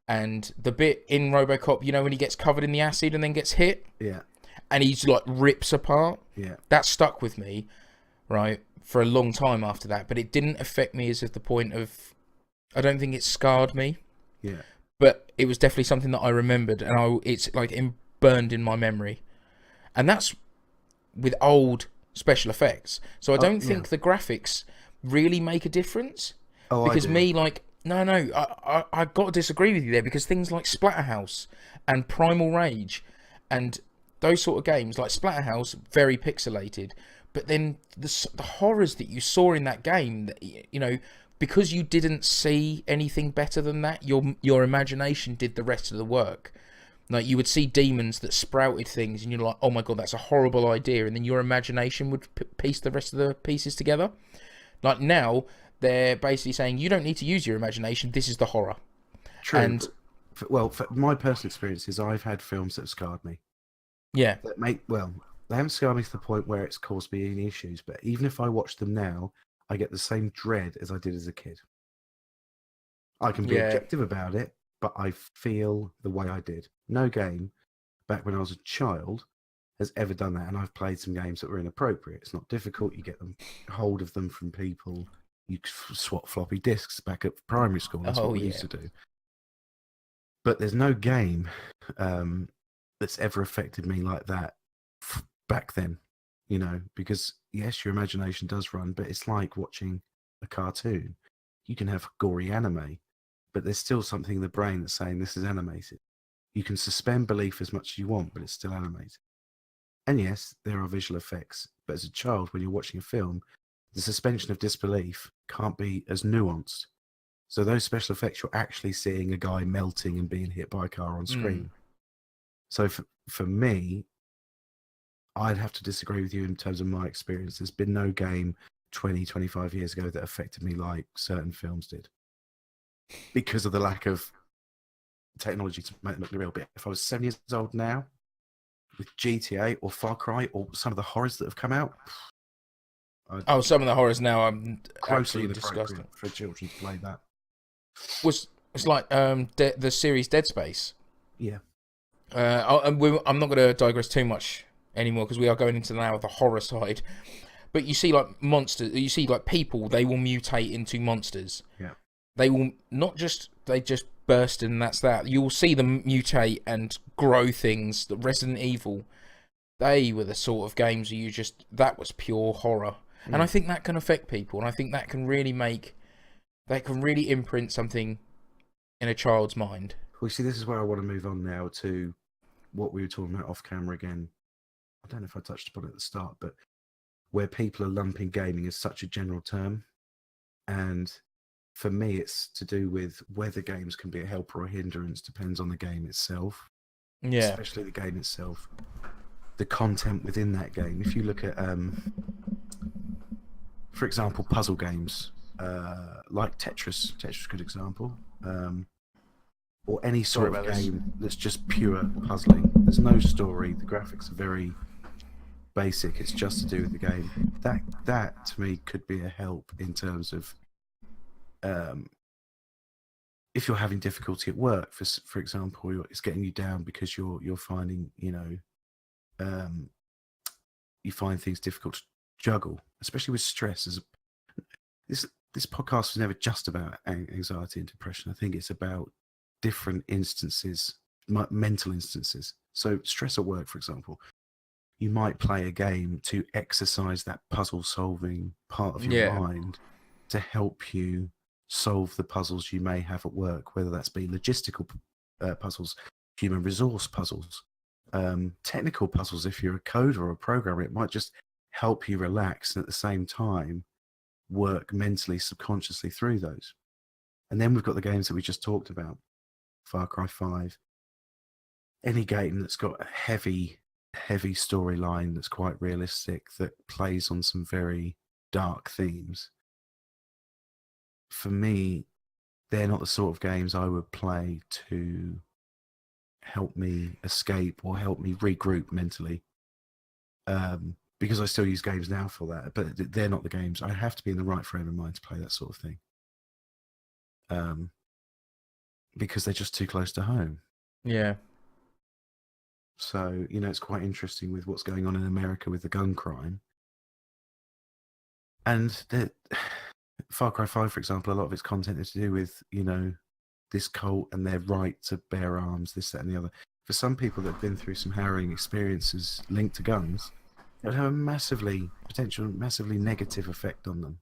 And the bit in RoboCop, when he gets covered in the acid and then gets hit? Yeah. And he's like rips apart? Yeah. That stuck with me, right, for a long time after that. But it didn't affect me as of the point of... I don't think it scarred me. Yeah. But it was definitely something that I remembered, and it's like burned in my memory. And that's with old special effects. So I don't think the graphics really make a difference. Because I got to disagree with you there, because things like Splatterhouse and Primal Rage and those sort of games, like Splatterhouse, very pixelated, but then the horrors that you saw in that game, because you didn't see anything better than that, your imagination did the rest of the work. Like, you would see demons that sprouted things, and you're like, oh my god, that's a horrible idea, and then your imagination would piece the rest of the pieces together. Like, now they're basically saying you don't need to use your imagination, this is the horror. True. And for my personal experience is I've had films that have scarred me. Yeah. They haven't scarred me to the point where it's caused me any issues, but even if I watch them now, I get the same dread as I did as a kid. I can be objective about it, but I feel the way I did. No game back when I was a child has ever done that, and I've played some games that were inappropriate. It's not difficult. You get hold of them from people. You swap floppy disks back at primary school. That's what we used to do. But there's no game that's ever affected me like that back then, because yes, your imagination does run, but it's like watching a cartoon. You can have gory anime, but there's still something in the brain that's saying this is animated. You can suspend belief as much as you want, but it's still animated. And yes, there are visual effects, but as a child, when you're watching a film, the suspension of disbelief can't be as nuanced. So those special effects, you're actually seeing a guy melting and being hit by a car on screen. So for me, I'd have to disagree with you in terms of my experience. There's been no game 20, 25 years ago that affected me like certain films did, because of the lack of technology to make them look real. But if I was 7 years old now, with GTA or Far Cry or some of the horrors that have come out... some of the horrors now I'm grossly disgusting for children to play that. It's like the series Dead Space. Yeah. I'm not going to digress too much anymore, because we are going into now the horror side. But you see, like, monsters, you see, like, people, they will mutate into monsters. Yeah. They will they just burst and that's that. You will see them mutate and grow things. The Resident Evil, they were the sort of games where that was pure horror. And I think that can affect people, and I think that can really imprint something in a child's mind. Well, see, this is where I want to move on now to what we were talking about off camera again. I don't know if I touched upon it at the start, but where people are lumping gaming as such a general term. And for me, it's to do with whether games can be a help or a hindrance, depends on the game itself. Yeah. Especially the game itself. The content within that game. If you look at, for example, puzzle games, like Tetris. Tetris is a good example. or any Sorry sort of about this. game that's just pure puzzling. There's no story. The graphics are very basic. It's just to do with the game. That to me could be a help in terms of if you're having difficulty at work, for example, it's getting you down because you're finding you find things difficult to juggle, especially with stress. This podcast is never just about anxiety and depression. I think it's about different instances, mental instances. So stress at work, for example, you might play a game to exercise that puzzle solving part of your mind to help you solve the puzzles you may have at work, whether that's be logistical puzzles, human resource puzzles, technical puzzles. If you're a coder or a programmer, it might just help you relax and at the same time work mentally, subconsciously through those. And then we've got the games that we just talked about, Far Cry 5, any game that's got a heavy storyline that's quite realistic, that plays on some very dark themes. For me, they're not the sort of games I would play to help me escape or help me regroup mentally. Because I still use games now for that, but they're not the games. I have to be in the right frame of mind to play that sort of thing. Because they're just too close to home. Yeah. So, it's quite interesting with what's going on in America with the gun crime. And Far Cry 5, for example, a lot of its content is to do with, this cult and their right to bear arms, this, that, and the other. For some people that have been through some harrowing experiences linked to guns, it would have a massively negative effect on them.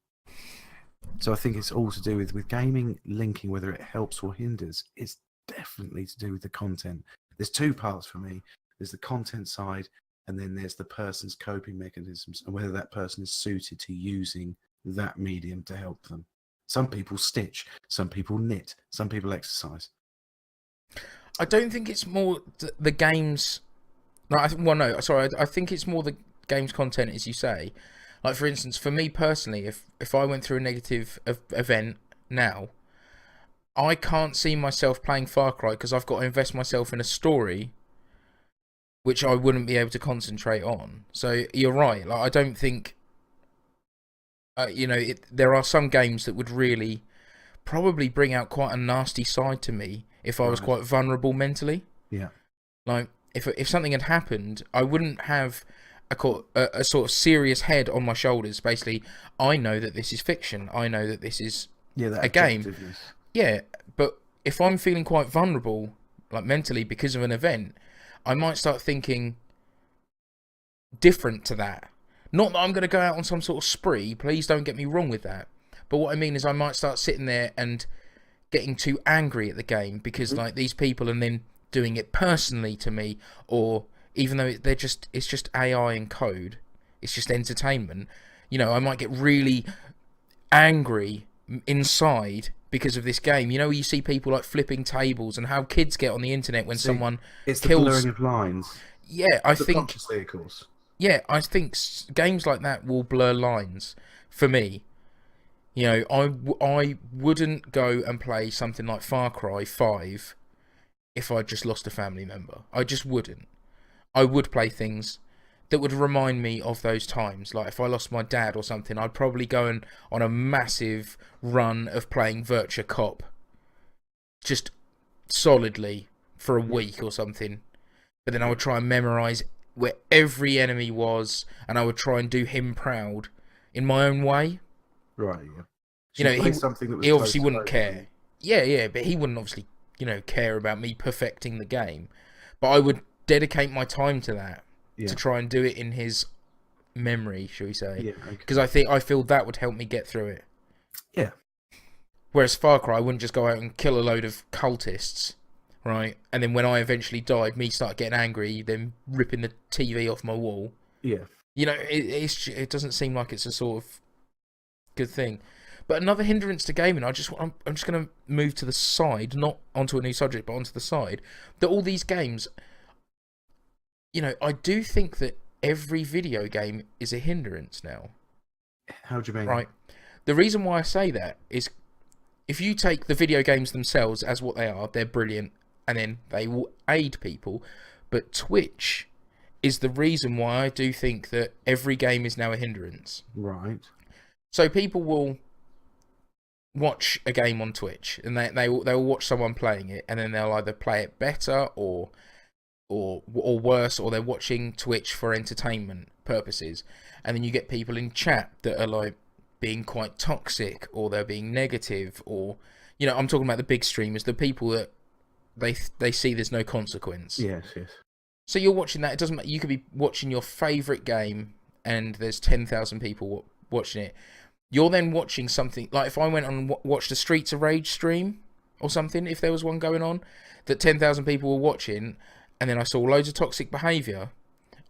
So I think it's all to do with gaming linking, whether it helps or hinders. It's definitely to do with the content. There's two parts for me. There's the content side, and then there's the person's coping mechanisms, and whether that person is suited to using that medium to help them. Some people stitch, some people knit, some people exercise. I don't think it's more the games. No, I think it's more the game's content, as you say. Like, for instance, for me personally, if I went through a negative event now, I can't see myself playing Far Cry because I've got to invest myself in a story which I wouldn't be able to concentrate on. So you're right. Like, I don't think, there are some games that would really probably bring out quite a nasty side to me if I was quite vulnerable mentally. Yeah. Like, if something had happened, I wouldn't have a sort of serious head on my shoulders. Basically, I know that this is fiction. I know that this is a game. Yeah, but if I'm feeling quite vulnerable, like mentally, because of an event, I might start thinking different to that. Not that I'm going to go out on some sort of spree. Please don't get me wrong with that. But what I mean is I might start sitting there and getting too angry at the game because like these people and then doing it personally to me, or even though it's just AI and code, it's just entertainment. I might get really angry inside because of this game. You see people like flipping tables and how kids get on the internet when someone it's kills. The blurring of lines. Yeah, I think. Subconsciously, of course. Yeah, I think games like that will blur lines for me. I wouldn't go and play something like Far Cry 5 if I just lost a family member. I just wouldn't. I would play things that would remind me of those times. Like if I lost my dad or something, I'd probably go on a massive run of playing Virtua Cop. Just solidly for a week or something. But then I would try and memorise where every enemy was, and I would try and do him proud in my own way. Right, yeah. So he obviously wouldn't care. Yeah, but he wouldn't obviously, care about me perfecting the game. But I would dedicate my time to that to try and do it in his memory, shall we say? Yeah, okay. Because I feel that would help me get through it. Yeah. Whereas Far Cry, I wouldn't just go out and kill a load of cultists, right? And then when I eventually died, me start getting angry, then ripping the TV off my wall. Yeah. It doesn't seem like it's a sort of good thing. But another hindrance to gaming, I'm just going to move to the side, not onto a new subject, but onto the side, that all these games, I do think that every video game is a hindrance now. How do you mean? Right. The reason why I say that is if you take the video games themselves as what they are, they're brilliant, and then they will aid people. But Twitch is the reason why I do think that every game is now a hindrance. Right. So people will watch a game on Twitch, and they'll watch someone playing it, and then they'll either play it better or worse, or they're watching Twitch for entertainment purposes. And then you get people in chat that are like being quite toxic, or they're being negative, or, you know, I'm talking about the big streamers, the people that they see there's no consequence. Yes. So you're watching that. It doesn't matter. You could be watching your favorite game, and there's 10,000 people watching it. You're then watching something like, if I went and watched a Streets of Rage stream or something, if there was one going on that 10,000 people were watching, and then I saw loads of toxic behaviour,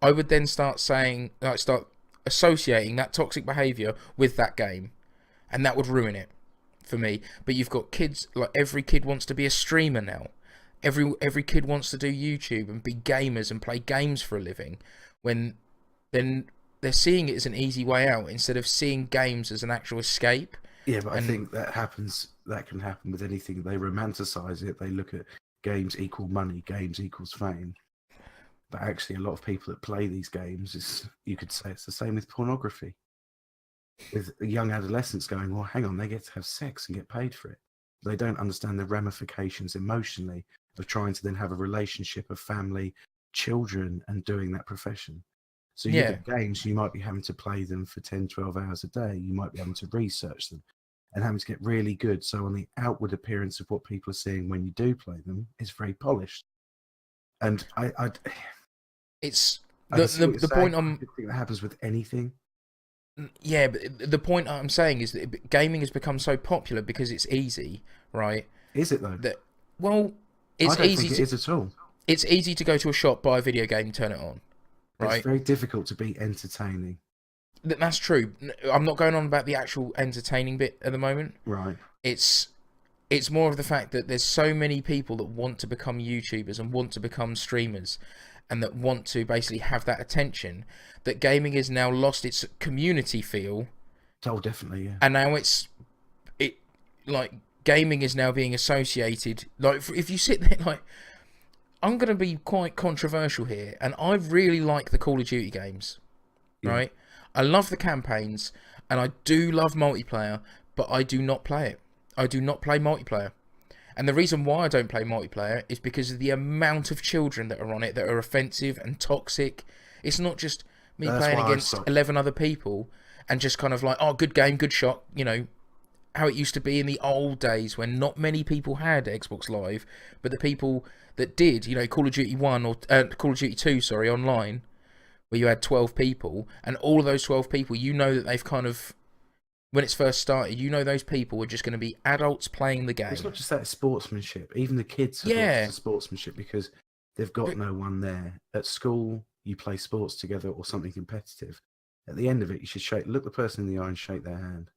I would then start associating that toxic behaviour with that game, and that would ruin it for me. But you've got kids, like every kid wants to be a streamer now. Every kid wants to do YouTube and be gamers and play games for a living, when then they're seeing it as an easy way out instead of seeing games as an actual escape. Yeah, but I think that can happen with anything. They romanticize it. They look at games equal money, games equals fame. But actually, a lot of people that play these games, you could say it's the same with pornography. With young adolescents going, well, hang on, they get to have sex and get paid for it. They don't understand the ramifications emotionally of trying to then have a relationship of family, children, and doing that profession. So you get games, you might be having to play them for 10, 12 hours a day. You might be having to research them and having to get really good. So on the outward appearance of what people are seeing when you do play them, it's very polished. And it's the point I'm... I think that happens with anything. Yeah, but the point I'm saying is that gaming has become so popular because it's easy, right? Is it though? It's I don't easy. think it is at all. It's easy to go to a shop, buy a video game, turn it on, right? It's very difficult to be entertaining. That's true. I'm not going on about the actual entertaining bit at the moment. Right. It's more of the fact that there's so many people that want to become YouTubers and want to become streamers, and that want to basically have that attention, that gaming has now lost its community feel. Oh, definitely, yeah. And now like gaming is now being associated, like, if you sit there, like, I'm going to be quite controversial here, and I really like the Call of Duty games, right? I love the campaigns, and I do love multiplayer, but I do not play it. I do not play multiplayer. And the reason why I don't play multiplayer is because of the amount of children that are on it that are offensive and toxic. It's not just me playing against 11 other people and just kind of like, oh, good game, good shot, you know, how it used to be in the old days when not many people had Xbox Live, but the people that did, you know, Call of Duty 1 or Call of Duty 2, sorry, online, where you had 12 people, and all of those 12 people, you know that they've kind of, when it's first started, you know those people were just going to be adults playing the game. It's not just that sportsmanship. Even the kids have lost the sportsmanship because they've got no one there. At school, you play sports together or something competitive. At the end of it, you should look the person in the eye and shake their hand.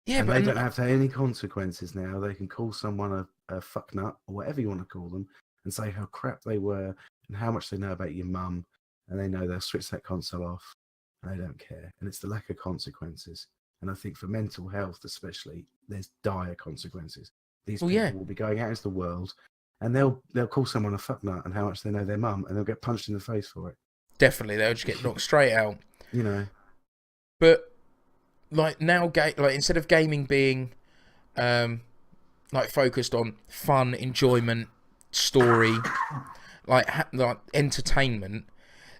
Yeah, but they don't have to have any consequences now. They can call someone a fucknut or whatever you want to call them and say how crap they were and how much they know about your mum, and they know they'll switch that console off. And they don't care. And it's the lack of consequences. And I think for mental health especially, there's dire consequences. These people will be going out into the world, and they'll call someone a fucknut and how much they know their mum, and they'll get punched in the face for it. Definitely, they'll just get knocked straight out. You know. But like now, like instead of gaming being like focused on fun, enjoyment, story, like entertainment,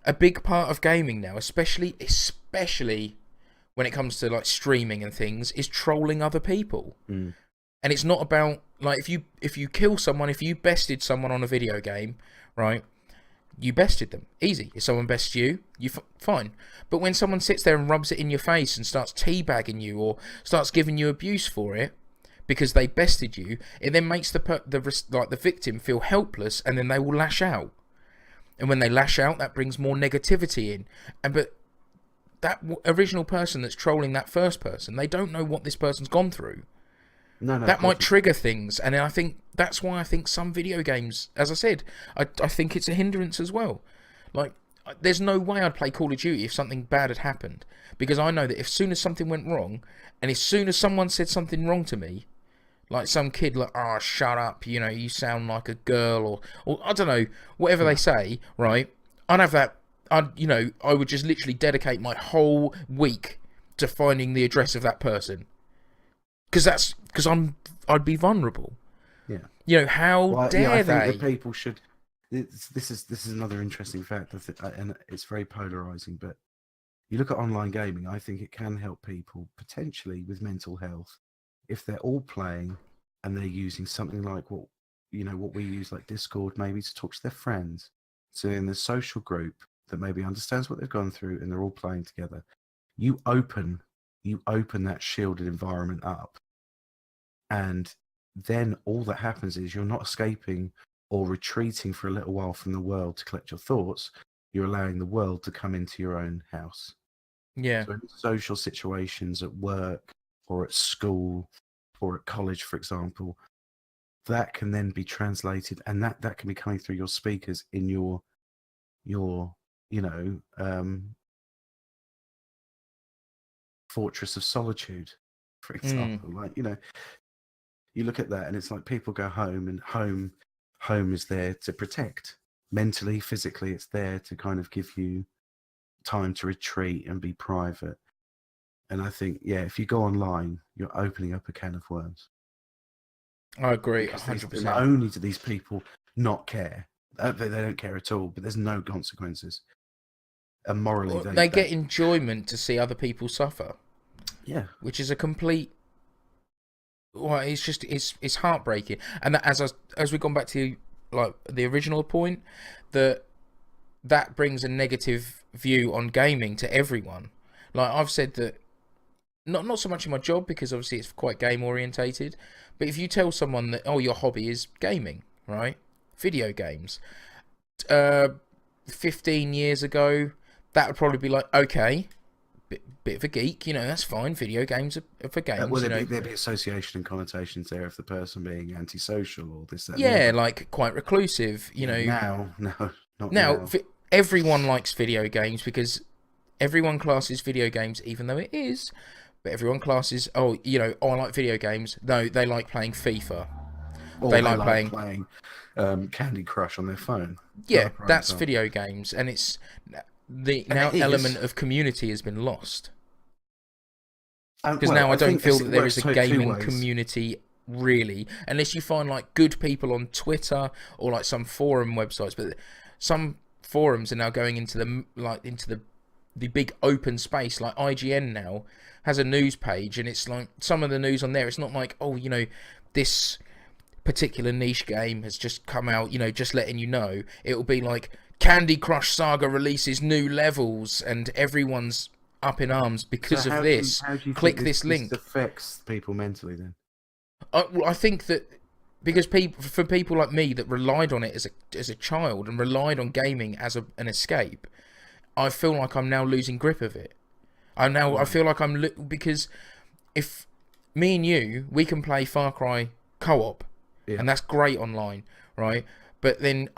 a big part of gaming now, especially when it comes to like streaming and things, is trolling other people. And it's not about, like, if you kill someone, if you bested someone on a video game, right, you bested them, easy. If someone bests you, fine. But when someone sits there and rubs it in your face and starts teabagging you or starts giving you abuse for it because they bested you, it then makes the victim feel helpless, and then they will lash out. And when they lash out, that brings more negativity in. But that original person that's trolling that first person, they don't know what this person's gone through. No, that might trigger things, and I think that's why I think some video games, as I said, I think it's a hindrance as well. Like, there's no way I'd play Call of Duty if something bad had happened, because I know that as soon as something went wrong, and as soon as someone said something wrong to me, Like some kid, like, oh, shut up, you know, you sound like a girl, or I don't know, whatever they say, right? I'd have that, I would just literally dedicate my whole week to finding the address of that person. Because I'd be vulnerable. Yeah. You know, how Well, dare yeah, I think they? that people should. This is another interesting fact, and it's very polarizing. But you look at online gaming, I think it can help people potentially with mental health if they're all playing and they're using something like what we use, like Discord, maybe to talk to their friends. So in the social group that maybe understands what they've gone through and they're all playing together, you open that shielded environment up, and then all that happens is you're not escaping or retreating for a little while from the world to collect your thoughts. You're allowing the world to come into your own house. Yeah. So in social situations at work or at school or at college, for example, that can then be translated, and that can be coming through your speakers in your fortress of solitude, for example. Like, you look at that and it's like people go home, and home is there to protect mentally, physically. It's there to kind of give you time to retreat and be private. And I think, yeah, if you go online, you're opening up a can of worms. I agree, Because 100%. not only do these people not care, they don't care at all, but there's no consequences. And morally, They get enjoyment to see other people suffer. Yeah. Which is a complete... Well, it's just it's heartbreaking. And that, as we've gone back to like the original point, that brings a negative view on gaming to everyone. Like I've said that, not so much in my job, because obviously it's quite game orientated, but if you tell someone that, oh, your hobby is gaming, right, video games, 15 years ago, that would probably be like, okay, bit of a geek, that's fine. Video games are for games. Well, there'd be association and connotations there of the person being antisocial or this, that. Yeah, like quite reclusive. Now, no, not now. now. Everyone likes video games because everyone classes video games, even though it is, but everyone classes. Oh, I like video games. No, they like playing FIFA. Or they like playing Candy Crush on their phone. Yeah, that's video games, and it's element of community has been lost. Because now I don't feel that there is a gaming community, really, unless you find like good people on Twitter or like some forum websites. But some forums are now going into the big open space. Like IGN now has a news page, and it's like some of the news on there. It's not like, oh, this particular niche game has just come out. Just letting you know. It will be like Candy Crush Saga releases new levels, and everyone's up in arms because of this. How do you click think this link. This affects people mentally then? I think that because for people like me that relied on it as a child and relied on gaming as an escape, I feel like I'm now losing grip of it. I feel like because if me and you, we can play Far Cry co-op, and that's great online, right? But then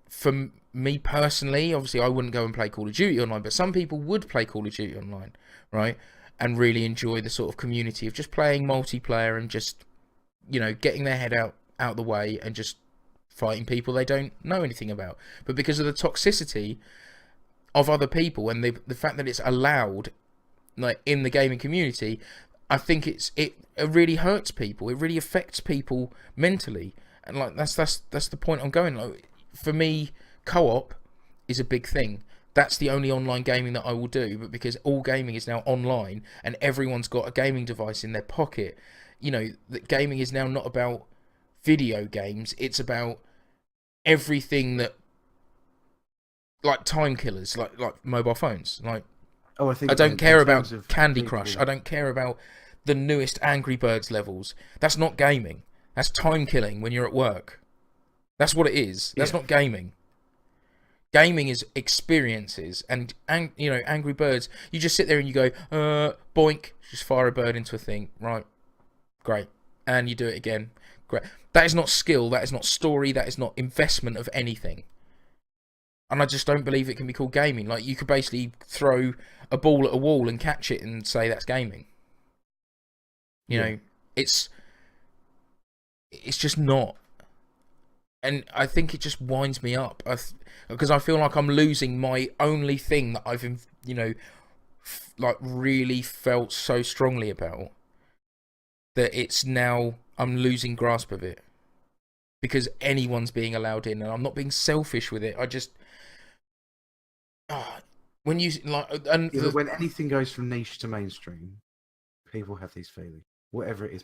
for me personally, obviously I wouldn't go and play Call of Duty online, but some people would play Call of Duty online, right? And really enjoy the sort of community of just playing multiplayer and just, getting their head out the way and just fighting people they don't know anything about. But because of the toxicity of other people and the fact that it's allowed, like, in the gaming community, I think it really hurts people. It really affects people mentally. And like that's the point I'm going. Like, for me, co-op is a big thing. That's the only online gaming that I will do. But because all gaming is now online and everyone's got a gaming device in their pocket, that gaming is now not about video games. It's about everything that, like time killers, like mobile phones. Like, I don't care about Candy Crush. I don't care about the newest Angry Birds levels. That's not gaming. That's time killing when you're at work. That's what it is. That's not gaming. Gaming is experiences, and Angry Birds. You just sit there and you go, boink, just fire a bird into a thing, right? Great, and you do it again. Great. That is not skill. That is not story. That is not investment of anything. And I just don't believe it can be called gaming. Like, you could basically throw a ball at a wall and catch it and say that's gaming. You know, it's it's just not. And I think it just winds me up. Because I feel like I'm losing my only thing that I've, you know, like really felt so strongly about, that it's now I'm losing grasp of it because anyone's being allowed in, and I'm not being selfish with it. I just when you like, and Yeah, but when anything goes from niche to mainstream, people have these feelings. Whatever it is,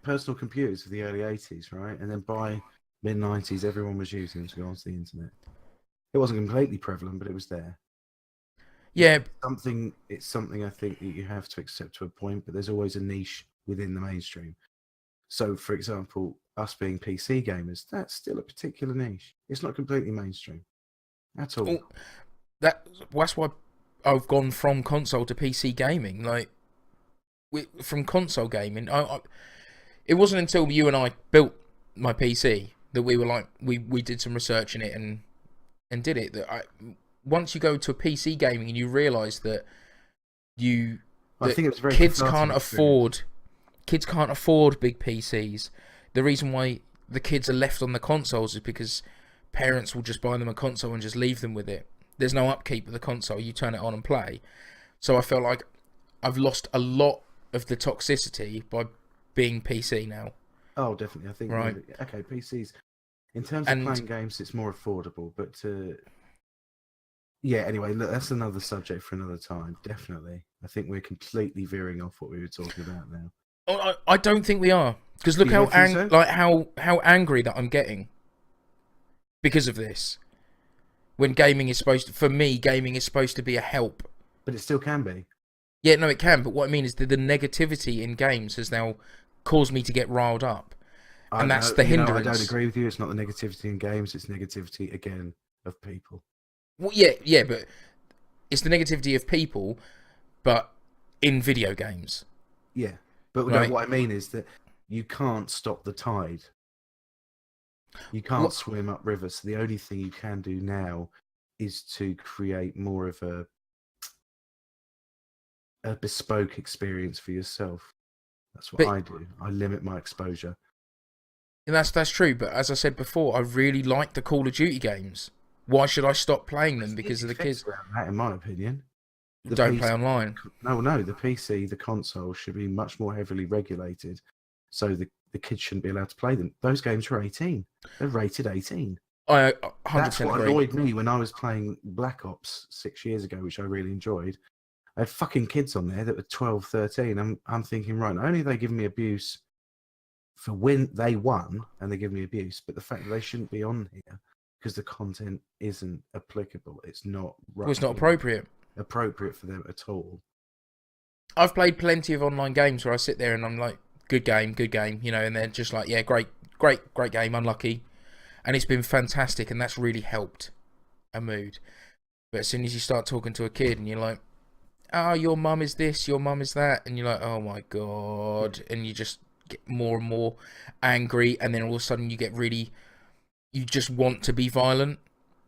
personal computers of the early '80s, right? And then by mid '90s, everyone was using them to go onto the internet. It wasn't completely prevalent, but it was there. yeah, It's something I think that you have to accept to a point, but there's always a niche within the mainstream. So, for example, us being PC gamers, that's still a particular niche. It's not completely mainstream at all. well, that's why I've gone from console to PC gaming. Like, from console gaming, it wasn't until you and I built my PC that we were like, we did some research in it and did it. Once you go to a PC gaming and you realise that I think it was very kids cathartic can't experience. afford big PCs. The reason why the kids are left on the consoles is because parents will just buy them a console and just leave them with it. There's no upkeep with the console. You turn it on and play. So I felt like I've lost a lot of the toxicity by being PC now. Oh, definitely. I think Right. Okay, PCs in terms of playing games, it's more affordable. But yeah, anyway, look, that's another subject for another time. Definitely, I think we're completely veering off what we were talking about now. I don't think we are, because look how how angry that I'm getting because of this. When gaming is for me, gaming is supposed to be a help. But it still can be. Yeah, no, it can. But what I mean is that the negativity in games has now caused me to get riled up, and that's the hindrance. I don't agree with you. It's not the negativity in games. It's negativity again of people. Well, yeah, but it's the negativity of people, but in video games. Yeah, but right? No, what I mean is that you can't stop the tide. You can't swim up rivers. So the only thing you can do now is to create more of a bespoke experience for yourself. That's what I do. I limit my exposure. And that's true. But as I said before, I really like the Call of Duty games. Why should I stop playing them because of the kids? That, in my opinion, don't play online. No, the PC, the console should be much more heavily regulated, so the kids shouldn't be allowed to play them. Those games are 18. They're rated 18. I 100% That's what agree. annoyed me when I was playing Black Ops 6 years ago, which I really enjoyed. I had fucking kids on there that were 12, 13. I'm thinking, right, not only are they giving me abuse for when they won and they give me abuse, but the fact that they shouldn't be on here because the content isn't applicable. It's not right. Well, it's not appropriate for them at all. I've played plenty of online games where I sit there and I'm like, good game, you know, and they're just like, yeah, great game, unlucky. And it's been fantastic, and that's really helped a mood. But as soon as you start talking to a kid and you're like, oh, your mum is this, your mum is that, and you're like, oh my God, and you just get more and more angry, and then all of a sudden you just want to be violent.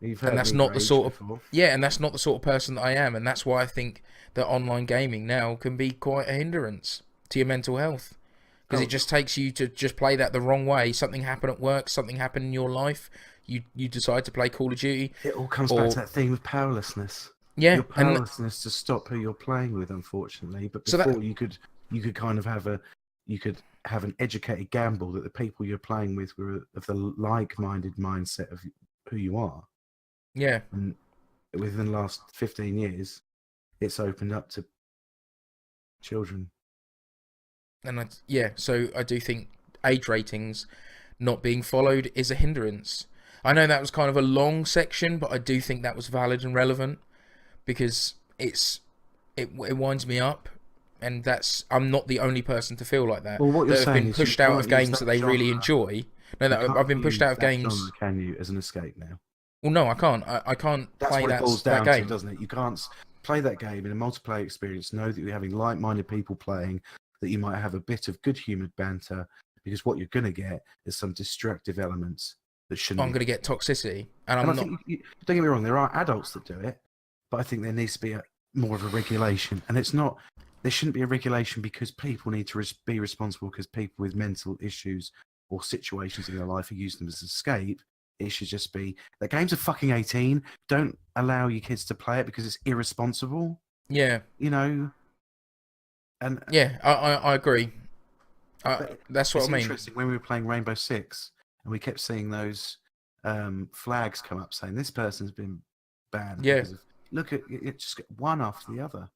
And that's not the sort of and that's not the sort of person that I am, and that's why I think that online gaming now can be quite a hindrance to your mental health, because it just takes you to just play that the wrong way. Something happened at work, something happened in your life, you decide to play Call of Duty. It all comes back to that theme of powerlessness. Yeah, your powerlessness to stop who you're playing with, unfortunately. But before you could kind of have an educated gamble that the people you're playing with were of the like-minded mindset of who you are. Yeah. And within the last 15 years, it's opened up to children. And so I do think age ratings not being followed is a hindrance. I know that was kind of a long section, but I do think that was valid and relevant, because it winds me up, and I'm not the only person to feel like that. Well, what you're saying have been pushed out of games that they really enjoy. No, I've been pushed out of games. Genre, can you, as an escape now? Well, no, I can't. I can't play that game. That's what it boils down to, doesn't it? You can't play that game in a multiplayer experience, know that you're having like-minded people playing, that you might have a bit of good-humoured banter, because what you're going to get is some destructive elements that shouldn't. I'm going to get toxicity, and I'm not. Don't get me wrong, there are adults that do it, but I think there needs to be more of a regulation, and it's not. There shouldn't be a regulation because people need to be responsible, because people with mental issues or situations in their life and use them as escape. It should just be the games are fucking 18. Don't allow your kids to play it because it's irresponsible. Yeah. And Yeah, I agree. That's what it's I mean. interesting when we were playing Rainbow Six and we kept seeing those flags come up saying this person's been banned. Yeah. Because of, look at it, just get one after the other.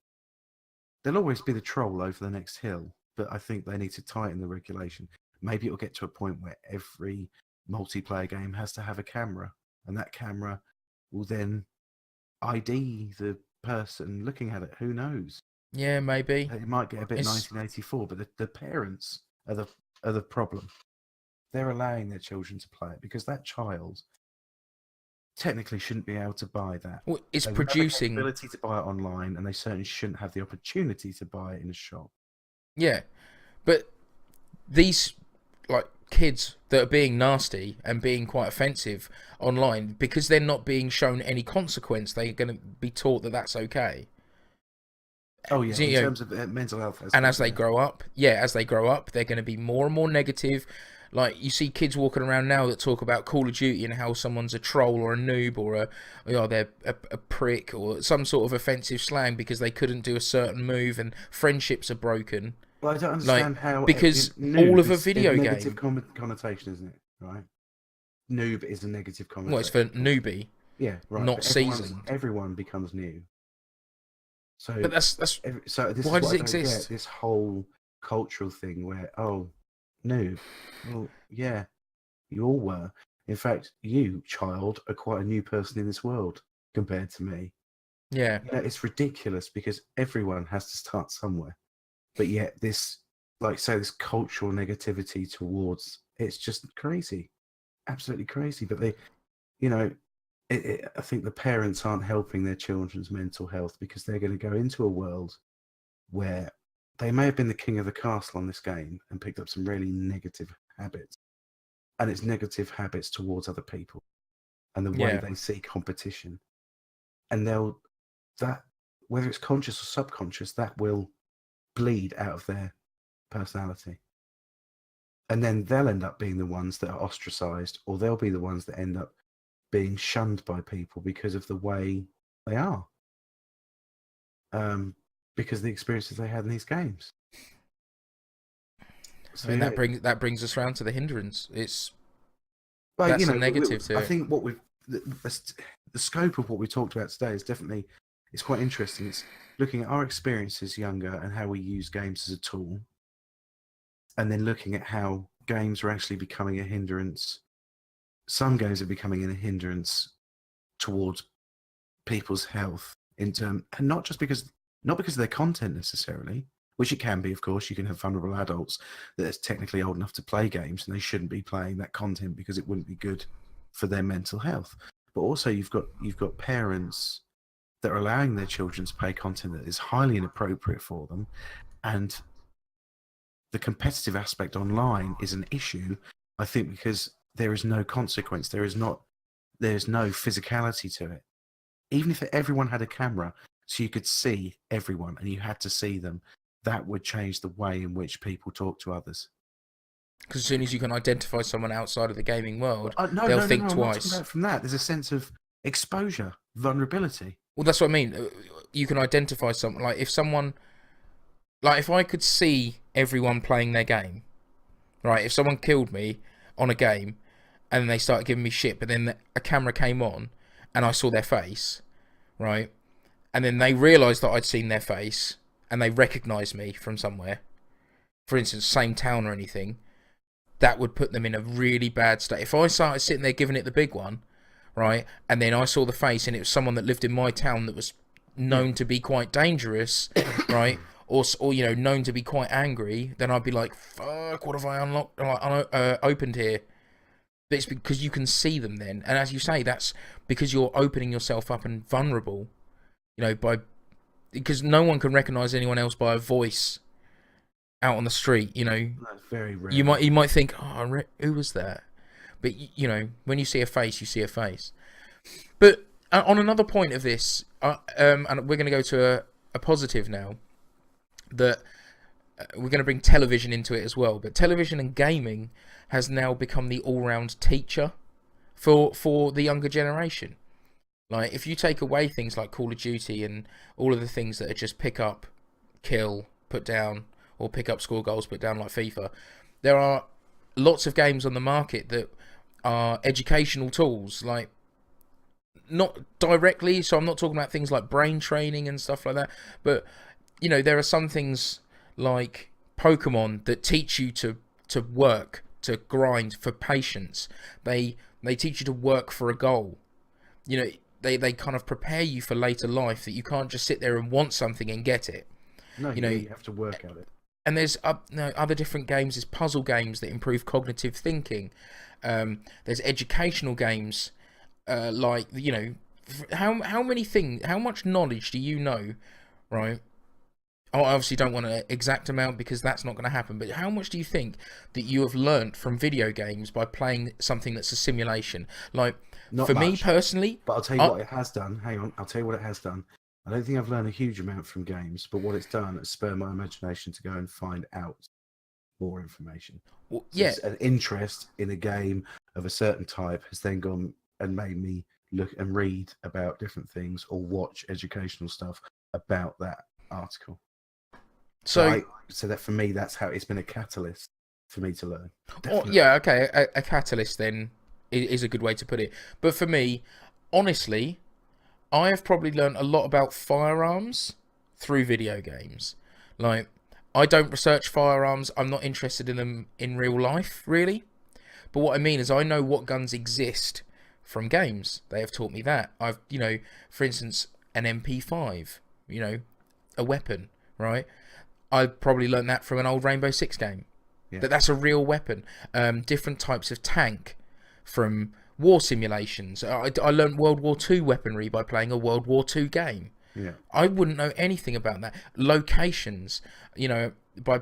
There'll always be the troll over the next hill, but I think they need to tighten the regulation. Maybe it'll get to a point where every multiplayer game has to have a camera, and that camera will then ID the person looking at it. Who knows? Yeah, maybe. It might get a bit 1984, but the parents are the problem. They're allowing their children to play it because that child technically shouldn't be able to buy that. Well, it's they producing have the ability to buy it online, and they certainly shouldn't have the opportunity to buy it in a shop. Yeah, but these like kids that are being nasty and being quite offensive online, because they're not being shown any consequence, they're going to be taught that that's okay. Oh yeah, So, in terms of mental health. And as they grow up, they're going to be more and more negative. Like, you see kids walking around now that talk about Call of Duty and how someone's a troll or a noob or they're a prick or some sort of offensive slang because they couldn't do a certain move and friendships are broken. Well, I don't understand how because all of a video is game negative connotation, isn't it? Right? Noob is a negative connotation. Well, it's for newbie. Yeah, right. Not seasoned. Everyone becomes new. So, but that's so this why is does what it I don't exist? get, this whole cultural thing where noob. Well, yeah, you all were. In fact, you, child, are quite a new person in this world compared to me. Yeah. It's ridiculous because everyone has to start somewhere. But yet this, this cultural negativity towards, it's just crazy. Absolutely crazy. But I think the parents aren't helping their children's mental health because they're going to go into a world where they may have been the king of the castle on this game and picked up some really negative habits. And it's negative habits towards other people and the way they see competition. And whether it's conscious or subconscious, that will bleed out of their personality. And then they'll end up being the ones that are ostracized, or they'll be the ones that end up being shunned by people because of the way they are. Because of the experiences they had in these games. So that brings us round to the hindrance. That's a negative to it. I think the scope of what we talked about today is definitely, it's quite interesting. It's looking at our experiences younger and how we use games as a tool, and then looking at how games are actually becoming a hindrance. Some games are becoming a hindrance towards people's health and not because of their content necessarily, which it can be, of course. You can have vulnerable adults that are technically old enough to play games and they shouldn't be playing that content because it wouldn't be good for their mental health. But also you've got parents that are allowing their children to play content that is highly inappropriate for them, and the competitive aspect online is an issue, I think, because there is no consequence. There's no physicality to it. Even if everyone had a camera so you could see everyone and you had to see them, that would change the way in which people talk to others. Because as soon as you can identify someone outside of the gaming world, they'll think I'm not twice. talking about from that. There's a sense of exposure, vulnerability. Well, that's what I mean. You can identify someone. Like, if I could see everyone playing their game, right? If someone killed me on a game and they started giving me shit, but then a camera came on and I saw their face, right? And then they realised that I'd seen their face and they recognised me from somewhere, for instance, same town or anything, that would put them in a really bad state. If I started sitting there giving it the big one, right, and then I saw the face and it was someone that lived in my town that was known to be quite dangerous, right, or known to be quite angry, then I'd be like, fuck, what have I unlocked, opened here? But it's because you can see them then, and as you say, that's because you're opening yourself up and vulnerable, because no one can recognise anyone else by a voice out on the street. That's very rare. You might think, who was that? But when you see a face, you see a face. But on another point of this, and we're going to go to a positive now, that we're going to bring television into it as well. But television and gaming has now become the all-round teacher for the younger generation. Like, if you take away things like Call of Duty and all of the things that are just pick up, kill, put down, or pick up, score goals, put down, like FIFA, there are lots of games on the market that are educational tools, like, not directly, so I'm not talking about things like brain training and stuff like that, but, you know, there are some things like Pokemon that teach you to work, to grind, for patience. They teach you to work for a goal. You know, they kind of prepare you for later life, that you can't just sit there and want something and get it. No, you know, you have to work at it. And there's other different games. There's puzzle games that improve cognitive thinking. There's educational games, like, you know, how much knowledge do you know, right? I obviously don't want an exact amount because that's not going to happen, but how much do you think that you have learnt from video games by playing something that's a simulation? Like, Not for much, me personally, but I'll tell you what it has done. Hang on, I'll tell you what it has done. I don't think I've learned a huge amount from games, but what it's done is spur my imagination to go and find out more information. well, So yeah, an interest in a game of a certain type has then gone and made me look and read about different things or watch educational stuff about that article. So that for me, that's how it's been a catalyst for me to learn. yeah, okay, a catalyst then is a good way to put it. But for me, honestly, I have probably learned a lot about firearms through video games. Like, I don't research firearms. I'm not interested in them in real life, really. But what I mean is I know what guns exist from games. They have taught me that. You know, for instance, an MP5, you know, a weapon, right? I probably learned that from an old Rainbow Six game. Yeah. That's a real weapon. Different types of tank from war simulations. I learned World War II weaponry by playing a World War II game. Yeah. I wouldn't know anything about that. Locations, you know, by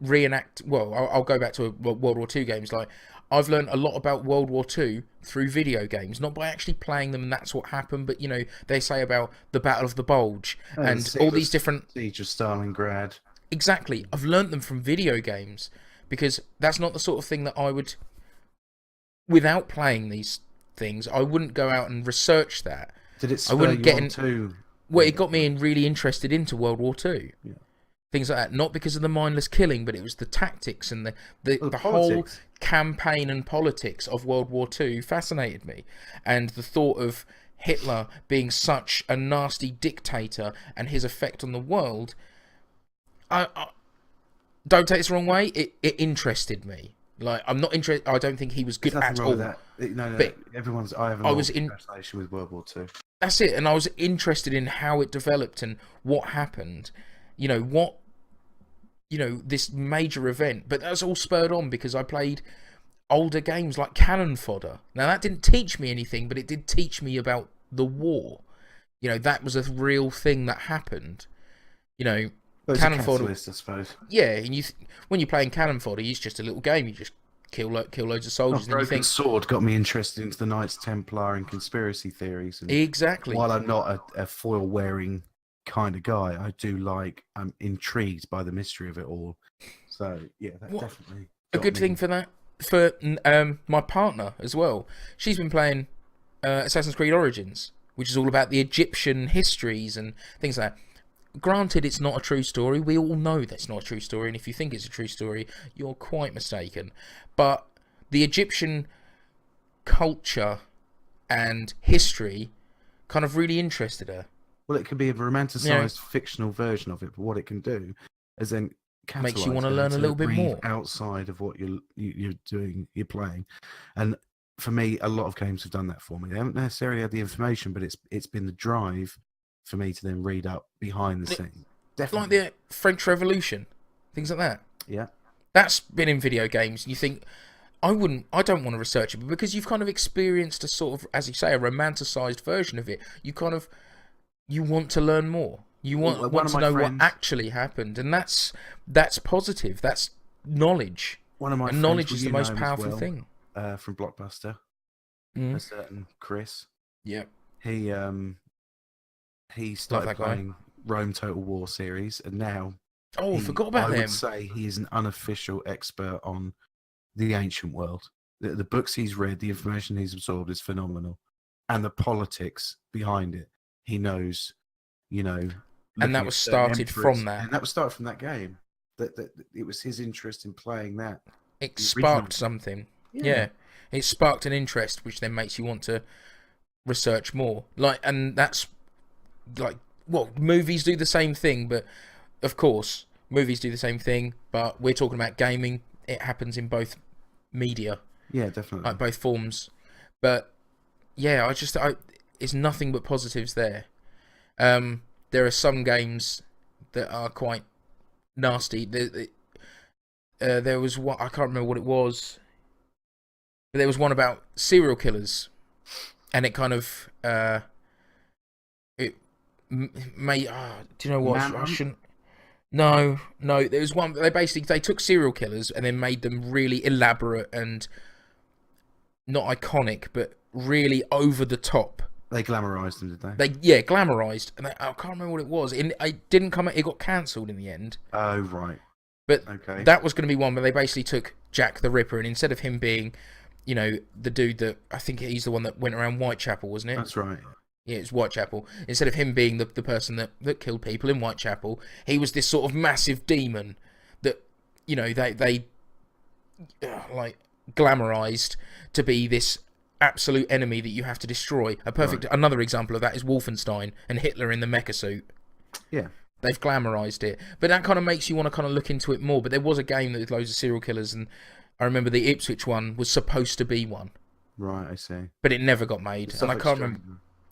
I'll go back to World War II games. Like, I've learned a lot about World War II through video games, not by actually playing them and that's what happened, but, you know, they say about the Battle of the Bulge and all these different... Siege of Stalingrad. Exactly. I've learnt them from video games because that's not the sort of thing that I would... Without playing these things, I wouldn't go out and research that. Did it spur you on to... Well, it got me really interested into World War II. Yeah. Things like that. Not because of the mindless killing, but it was the tactics and the whole campaign and politics of World War II fascinated me. And the thought of Hitler being such a nasty dictator and his effect on the world, I don't take this the wrong way, it interested me. Like, I'm not interested. I don't think he was good at all. No, but I have a fascination with World War II. That's it, and I was interested in how it developed and what happened. You know, this major event. But that's all spurred on because I played older games like Cannon Fodder. Now, that didn't teach me anything, but it did teach me about the war. You know, that was a real thing that happened. You know, Cannon Fodder, I suppose. Yeah, and when you're playing Cannon Fodder, it's just a little game. You just kill loads of soldiers. And you think Sword got me interested into the Knights Templar and conspiracy theories. And exactly. While I'm not a foil wearing kind of guy, I'm intrigued by the mystery of it all. So yeah, that definitely a good thing for that for my partner as well. She's been playing Assassin's Creed Origins, which is all about the Egyptian histories and things like that. Granted, it's not a true story. We all know that's not a true story, and if you think it's a true story, you're quite mistaken. But the Egyptian culture and history kind of really interested her. Well, it could be a romanticized fictional version of it, but what it can do is then makes you want to learn a little bit more outside of what you're doing, you're playing. And for me, a lot of games have done that for me. They haven't necessarily had the information, but it's been the drive for me to then read up behind the scenes. Definitely. Like the French Revolution, things like that. Yeah. That's been in video games, and you think, I don't want to research it, but because you've kind of experienced a sort of, as you say, a romanticized version of it, you want to learn more. You want to know what actually happened, and that's positive. That's knowledge. One of my and knowledge is the most powerful thing. From Blockbuster, a certain Chris. Yeah. He started playing Rome Total War series, and now Oh, I forgot about I them. would say he is an unofficial expert on the ancient world. The books he's read, the information he's absorbed is phenomenal, and the politics behind it. He knows, you know, And looking that at was certain started from emperors, that. and that was started from that game. That it was his interest in playing that. It The original. sparked something. Yeah, Yeah. It sparked an interest, which then makes you want to research more. Like, and that's like, well, movies do the same thing, but of course, movies do the same thing, but we're talking about gaming. It happens in both media, yeah, definitely. like both forms. But yeah, it's nothing but positives there. There are some games that are quite nasty. There was one, I can't remember what it was, but there was one about serial killers, and it kind of it may. Do you know what? I Manhunt? shouldn't. No, no. There was one. They took serial killers and then made them really elaborate and not iconic, but really over the top. They glamorized them, did they? Glamorized, and I can't remember what it was. It didn't come. It got cancelled in the end. Oh, right. But Okay. that was going to be one, but they basically took Jack the Ripper, and instead of him being, the dude that I think he's the one that went around Whitechapel, wasn't it? That's right. Yeah, it's Whitechapel. Instead of him being the person that killed people in Whitechapel, he was this sort of massive demon that, they like glamorized to be this absolute enemy that you have to destroy. Another example of that is Wolfenstein and Hitler in the mecha suit. Yeah. They've glamorized it, but that kind of makes you want to kind of look into it more. But there was a game that with loads of serial killers, and I remember the Ipswich one was supposed to be one, Right, I see. but it never got made. And I can't remember.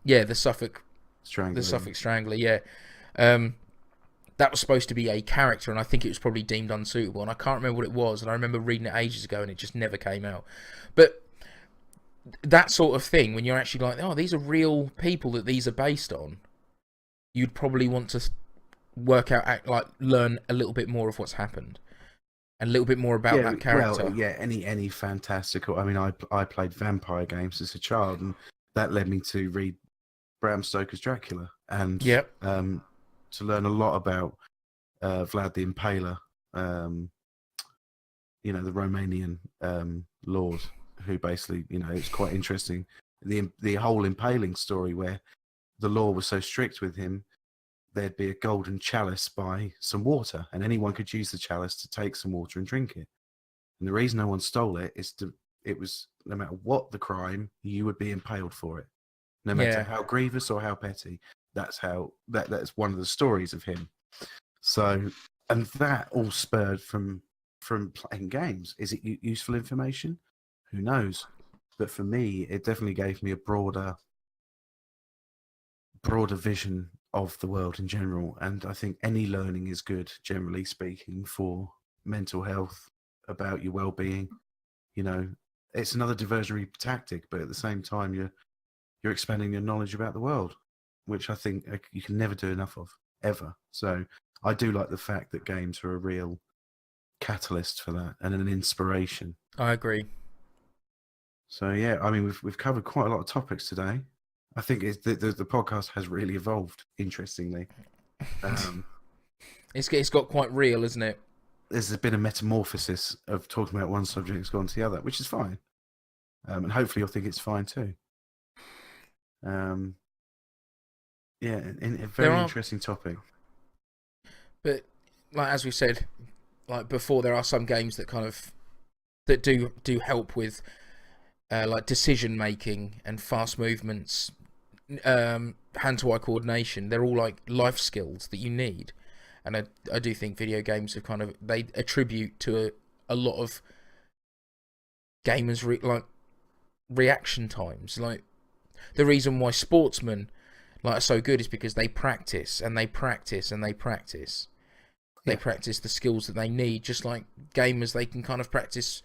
Yeah, the Suffolk Strangler. Yeah, that was supposed to be a character, and I think it was probably deemed unsuitable. And I can't remember what it was. And I remember reading it ages ago, and it just never came out. But that sort of thing, when you're actually like, oh, these are real people that these are based on, you'd probably want to work out, learn a little bit more of what's happened, and a little bit more about that character. Well, yeah, any fantastical. I mean, I played vampire games as a child, and that led me to read Bram Stoker's Dracula, and to learn a lot about Vlad the Impaler, the Romanian lord, who basically, it's quite interesting. The whole impaling story, where the law was so strict with him, there'd be a golden chalice by some water, and anyone could use the chalice to take some water and drink it. And the reason no one stole it is it was, no matter what the crime, you would be impaled for it, no matter how grievous or how petty. That's that's one of the stories of him. So, and that all spurred from playing games. Is it useful information? Who knows? But for me, it definitely gave me a broader vision of the world in general, and I think any learning is good, generally speaking, for mental health, about your well-being. It's another diversionary tactic, but at the same time, you're expanding your knowledge about the world, which I think you can never do enough of, ever. So I do like the fact that games are a real catalyst for that and an inspiration. I agree. So yeah, I mean, we've covered quite a lot of topics today. I think the podcast has really evolved, interestingly. It's got quite real, isn't it? There's been a metamorphosis of talking about one subject and gone to the other, which is fine. And hopefully you'll think it's fine too. Yeah, a very interesting topic. But as we said, before, there are some games that do help with decision making and fast movements, hand-to-eye coordination. They're all like life skills that you need, and I do think video games have they attribute to a lot of gamers reaction times. Like, the reason why sportsmen are so good is because they practice and they practice and they practice. They practice the skills that they need, just like gamers. They can kind of practice,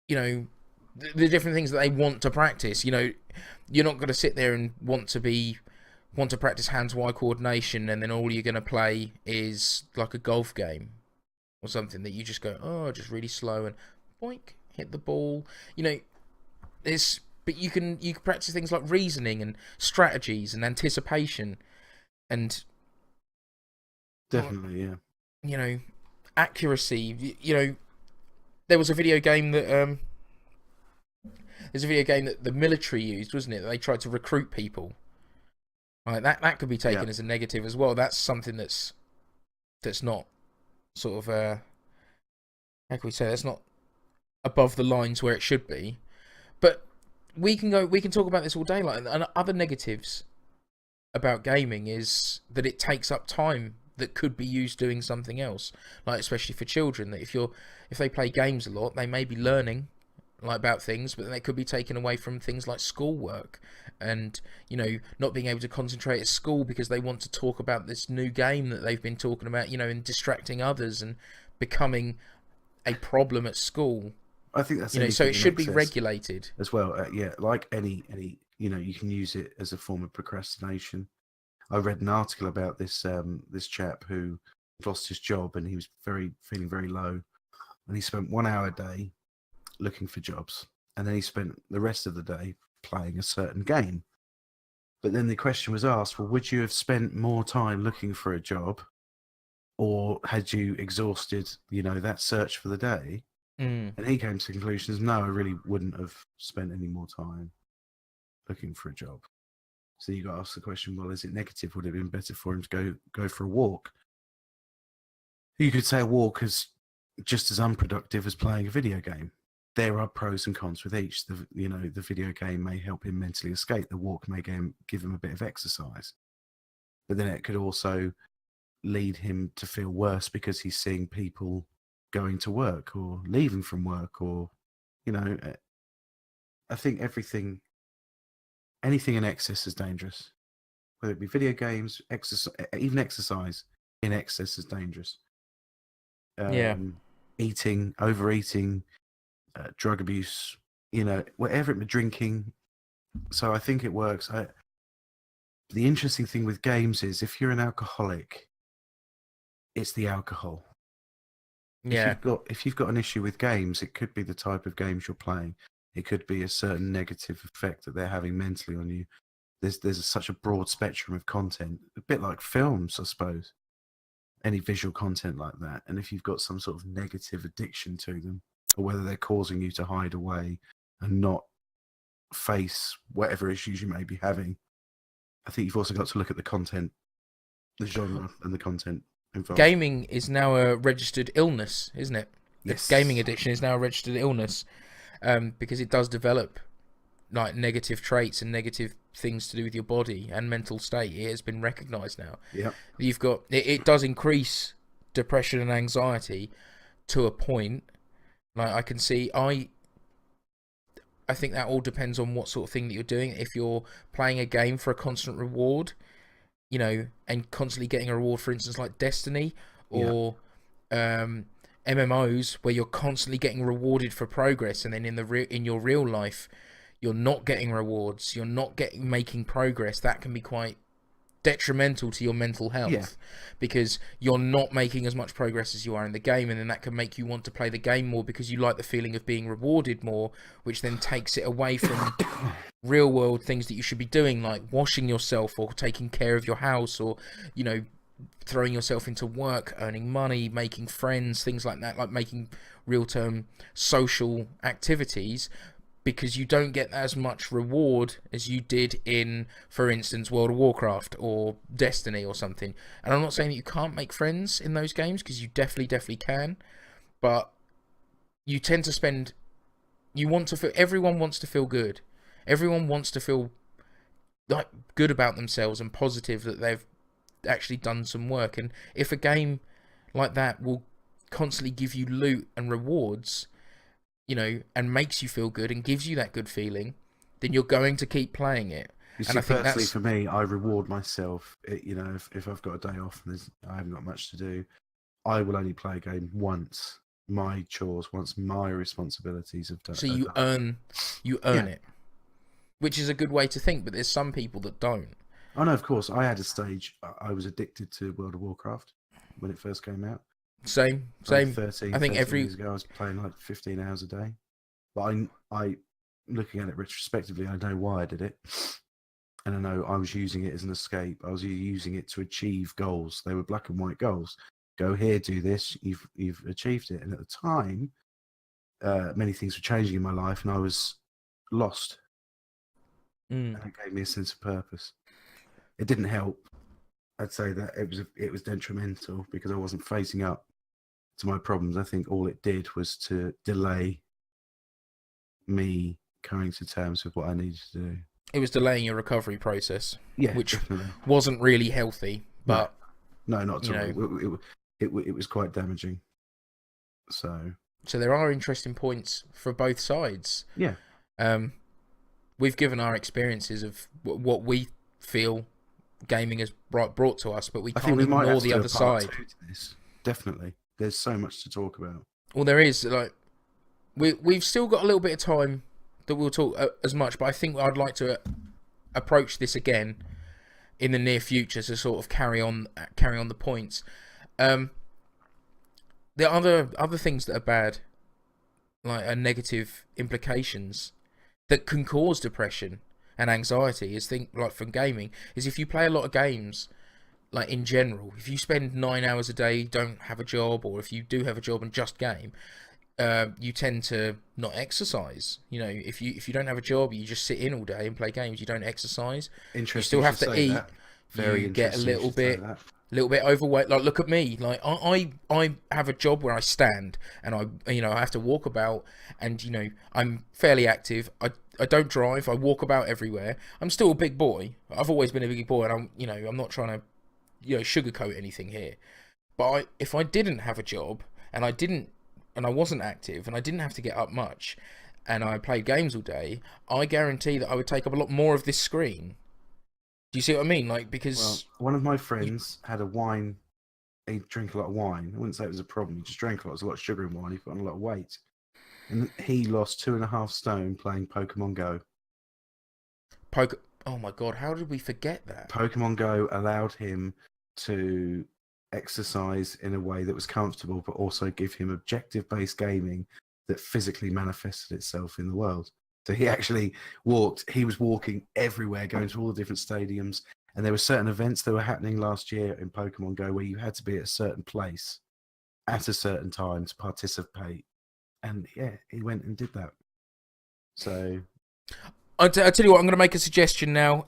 the different things that they want to practice. You're not going to sit there and want to practice hand-to-eye coordination, and then all you're going to play is like a golf game or something that you just go, just really slow and boink, hit the ball. But you can practice things like reasoning and strategies and anticipation, and definitely, accuracy. There was a video game that the military used, wasn't it? They tried to recruit people. Right, that could be taken as a negative as well. That's something that's not sort of how can we say, that's not above the lines where it should be. But we can talk about this all day. Like, and other negatives about gaming is that it takes up time that could be used doing something else. Like, especially for children, that if they play games a lot, they may be learning about things, but then they could be taken away from things like schoolwork, and not being able to concentrate at school because they want to talk about this new game that they've been talking about, and distracting others and becoming a problem at school. I think that's so it should be regulated as well. Like any you can use it as a form of procrastination. I read an article about this chap who lost his job and he was feeling very low, and he spent 1 hour a day looking for jobs, and then he spent the rest of the day playing a certain game. But then the question was asked, well, would you have spent more time looking for a job, or had you exhausted that search for the day? And he came to the conclusion, no, I really wouldn't have spent any more time looking for a job. So you got to ask the question, well, is it negative? Would it have been better for him to go for a walk? You could say a walk is just as unproductive as playing a video game. There are pros and cons with each. The video game may help him mentally escape. The walk may give him a bit of exercise. But then it could also lead him to feel worse because he's seeing people going to work or leaving from work, or I think anything in excess is dangerous. Whether it be video games, even exercise in excess is dangerous. Overeating, drug abuse, whatever it be, drinking. So I think it works. The interesting thing with games is if you're an alcoholic, it's the alcohol. Yeah. If you've got an issue with games, it could be the type of games you're playing. It could be a certain negative effect that they're having mentally on you. There's such a broad spectrum of content, a bit like films, I suppose. Any visual content like that. And if you've got some sort of negative addiction to them, or whether they're causing you to hide away and not face whatever issues you may be having, I think you've also got to look at the content, the genre, and the content involved. Gaming is now a registered illness, isn't it? Yes. Gaming addiction is now a registered illness, because it does develop like negative traits and negative things to do with your body and mental state. It has been recognised now. Yeah. You've got it does increase depression and anxiety to a point. Like, I can see, I think that all depends on what sort of thing that you're doing. If you're playing a game for a constant reward, and constantly getting a reward, for instance, like Destiny or MMOs, where you're constantly getting rewarded for progress, and then in your real life, you're not getting rewards, you're not making progress. That can be quite detrimental to your mental health, because you're not making as much progress as you are in the game, and then that can make you want to play the game more because you like the feeling of being rewarded more, which then takes it away from real world things that you should be doing, like washing yourself or taking care of your house, or throwing yourself into work, earning money, making friends, things like that, like making real term social activities, because you don't get as much reward as you did in, for instance, World of Warcraft or Destiny or something. And I'm not saying that you can't make friends in those games, because you definitely can, but you tend to spend, everyone wants to feel good. Everyone wants to feel like good about themselves and positive that they've actually done some work. And if a game like that will constantly give you loot and rewards, and makes you feel good and gives you that good feeling, then you're going to keep playing it. You see, and I think personally, for me, I reward myself. If I've got a day off and I haven't got much to do, I will only play a game once my chores, once my responsibilities have done. So you earn it, which is a good way to think. But there's some people that don't. Oh no, of course. I had a stage. I was addicted to World of Warcraft when it first came out. Same. Like 13 years ago, I was playing like 15 hours a day. But I, looking at it retrospectively, I know why I did it, and I know I was using it as an escape. I was using it to achieve goals. They were black and white goals. go here, do this. You've achieved it. And at the time, many things were changing in my life, and I was lost. And it gave me a sense of purpose. It didn't help. I'd say that it was detrimental because I wasn't facing up to my problems. I think all it did was to delay me coming to terms with what I needed to do. It was delaying your recovery process, which definitely wasn't really healthy. But no, not at all. It was quite damaging. So there are interesting points for both sides. Yeah. We've given our experiences of what we feel gaming has brought to us, but we can't ignore the other side. Definitely, there's so much to talk about. Well, there is. Like, we've still got a little bit of time that we'll talk as much, but I think I'd like to approach this again in the near future to sort of carry on the points. There are other things that are bad, like negative implications that can cause depression and anxiety. Is like from gaming is if you play a lot of games, like in general, if you spend 9 hours a day, don't have a job, or if you do have a job and just game, you tend to not exercise. You know, if you don't have a job, you just sit in all day and play games. You don't exercise. Interesting. You still have to eat. You get a little bit overweight. Like, look at me. Like, I have a job where I stand and I have to walk about, and I'm fairly active. I don't drive. I walk about everywhere. I'm still a big boy. I've always been a big boy, and I'm not trying to sugarcoat anything here. But if I didn't have a job and I wasn't active and I didn't have to get up much and I played games all day, I guarantee that I would take up a lot more of this screen. Do you see what I mean? Like, because one of my friends had a wine. He drank a lot of wine. I wouldn't say it was a problem. He just drank a lot. There's a lot of sugar in wine. He put on a lot of weight, and he lost 2.5 stone playing Pokemon Go. Oh my God! How did we forget that? Pokemon Go allowed him to exercise in a way that was comfortable, but also give him objective-based gaming that physically manifested itself in the world. So he actually walked. He was walking everywhere, going to all the different stadiums, and there were certain events that were happening last year in Pokemon Go where you had to be at a certain place at a certain time to participate. And yeah, he went and did that. So I'll tell you what, I'm going to make a suggestion now.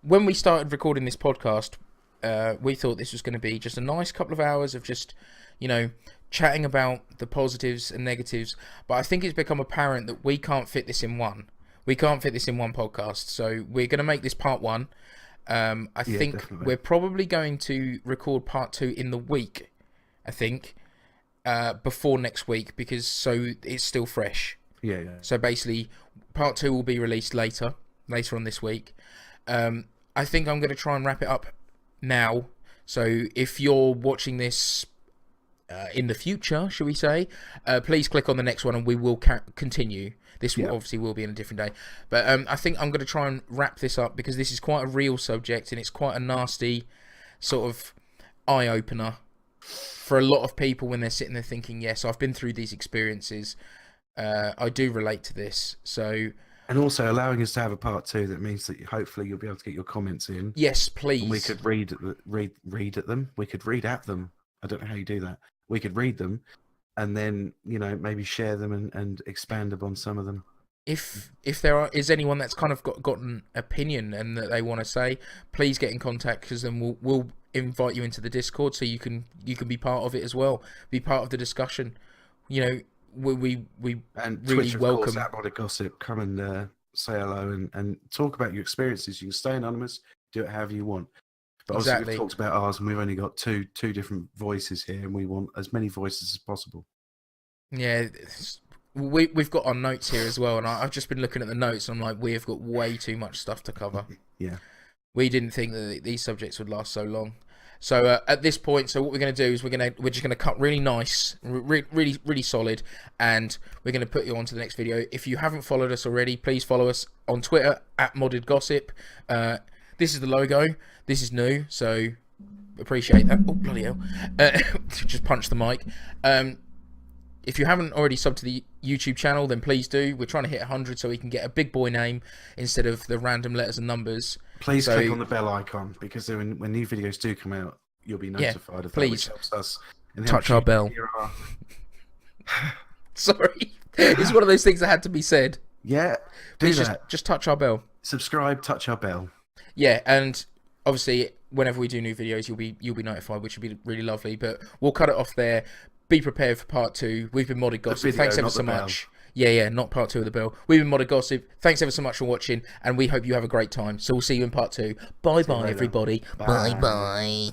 When we started recording this podcast, we thought this was going to be just a nice couple of hours of just, chatting about the positives and negatives. But I think it's become apparent that we can't fit this in one. We can't fit this in one podcast. So we're going to make this part one. I think definitely. We're probably going to record part 2 in the week, I think, before next week, because so it's still fresh. Yeah. So basically, part 2 will be released later on this week. I think I'm going to try and wrap it up now. So if you're watching this in the future, shall we say, please click on the next one and we will continue. This will obviously will be in a different day. But I think I'm going to try and wrap this up because this is quite a real subject and it's quite a nasty sort of eye-opener for a lot of people when they're sitting there thinking, yes, I've been through these experiences. I do relate to this. So... And also allowing us to have a part 2, that means that hopefully you'll be able to get your comments in. Yes, please. And we could read at them. We could read at them. I don't know how you do that. We could read them and then, maybe share them and expand upon some of them. If there is anyone that's kind of got an opinion and that they want to say, please get in contact, because then we'll invite you into the Discord so you can be part of it as well. Be part of the discussion. We and really Twitch, welcome. Of course, at ModdedGossip. Come and say hello and talk about your experiences. You can stay anonymous, do it however you want. But obviously we've talked about ours, and we've only got two different voices here, and we want as many voices as possible. Yeah, we've got our notes here as well, and I've just been looking at the notes, and I'm like, we have got way too much stuff to cover. Yeah, we didn't think that these subjects would last so long. So at this point, what we're going to do is we're just going to cut really nice, really solid, and we're going to put you on to the next video. If you haven't followed us already, please follow us on Twitter at ModdedGossip. This is the logo. This is new, so appreciate that. Oh, bloody hell. Just punch the mic. If you haven't already subbed to the YouTube channel, then please do. We're trying to hit 100 so we can get a big boy name instead of the random letters and numbers. Please click on the bell icon, because when new videos do come out, you'll be notified of that, please. which helps us. And Touch our bell. Sorry, it's one of those things that had to be said. Yeah, Please just touch our bell. Subscribe, touch our bell. Yeah, and obviously whenever we do new videos, you'll be notified, which would be really lovely. But we'll cut it off there. Be prepared for part 2. We've been Modded Gossip. Video, Thanks ever so much. Yeah, not part 2 of the bell. We've been Modded Gossip. Thanks ever so much for watching, and we hope you have a great time. So we'll see you in part 2. Bye bye, everybody. Bye bye.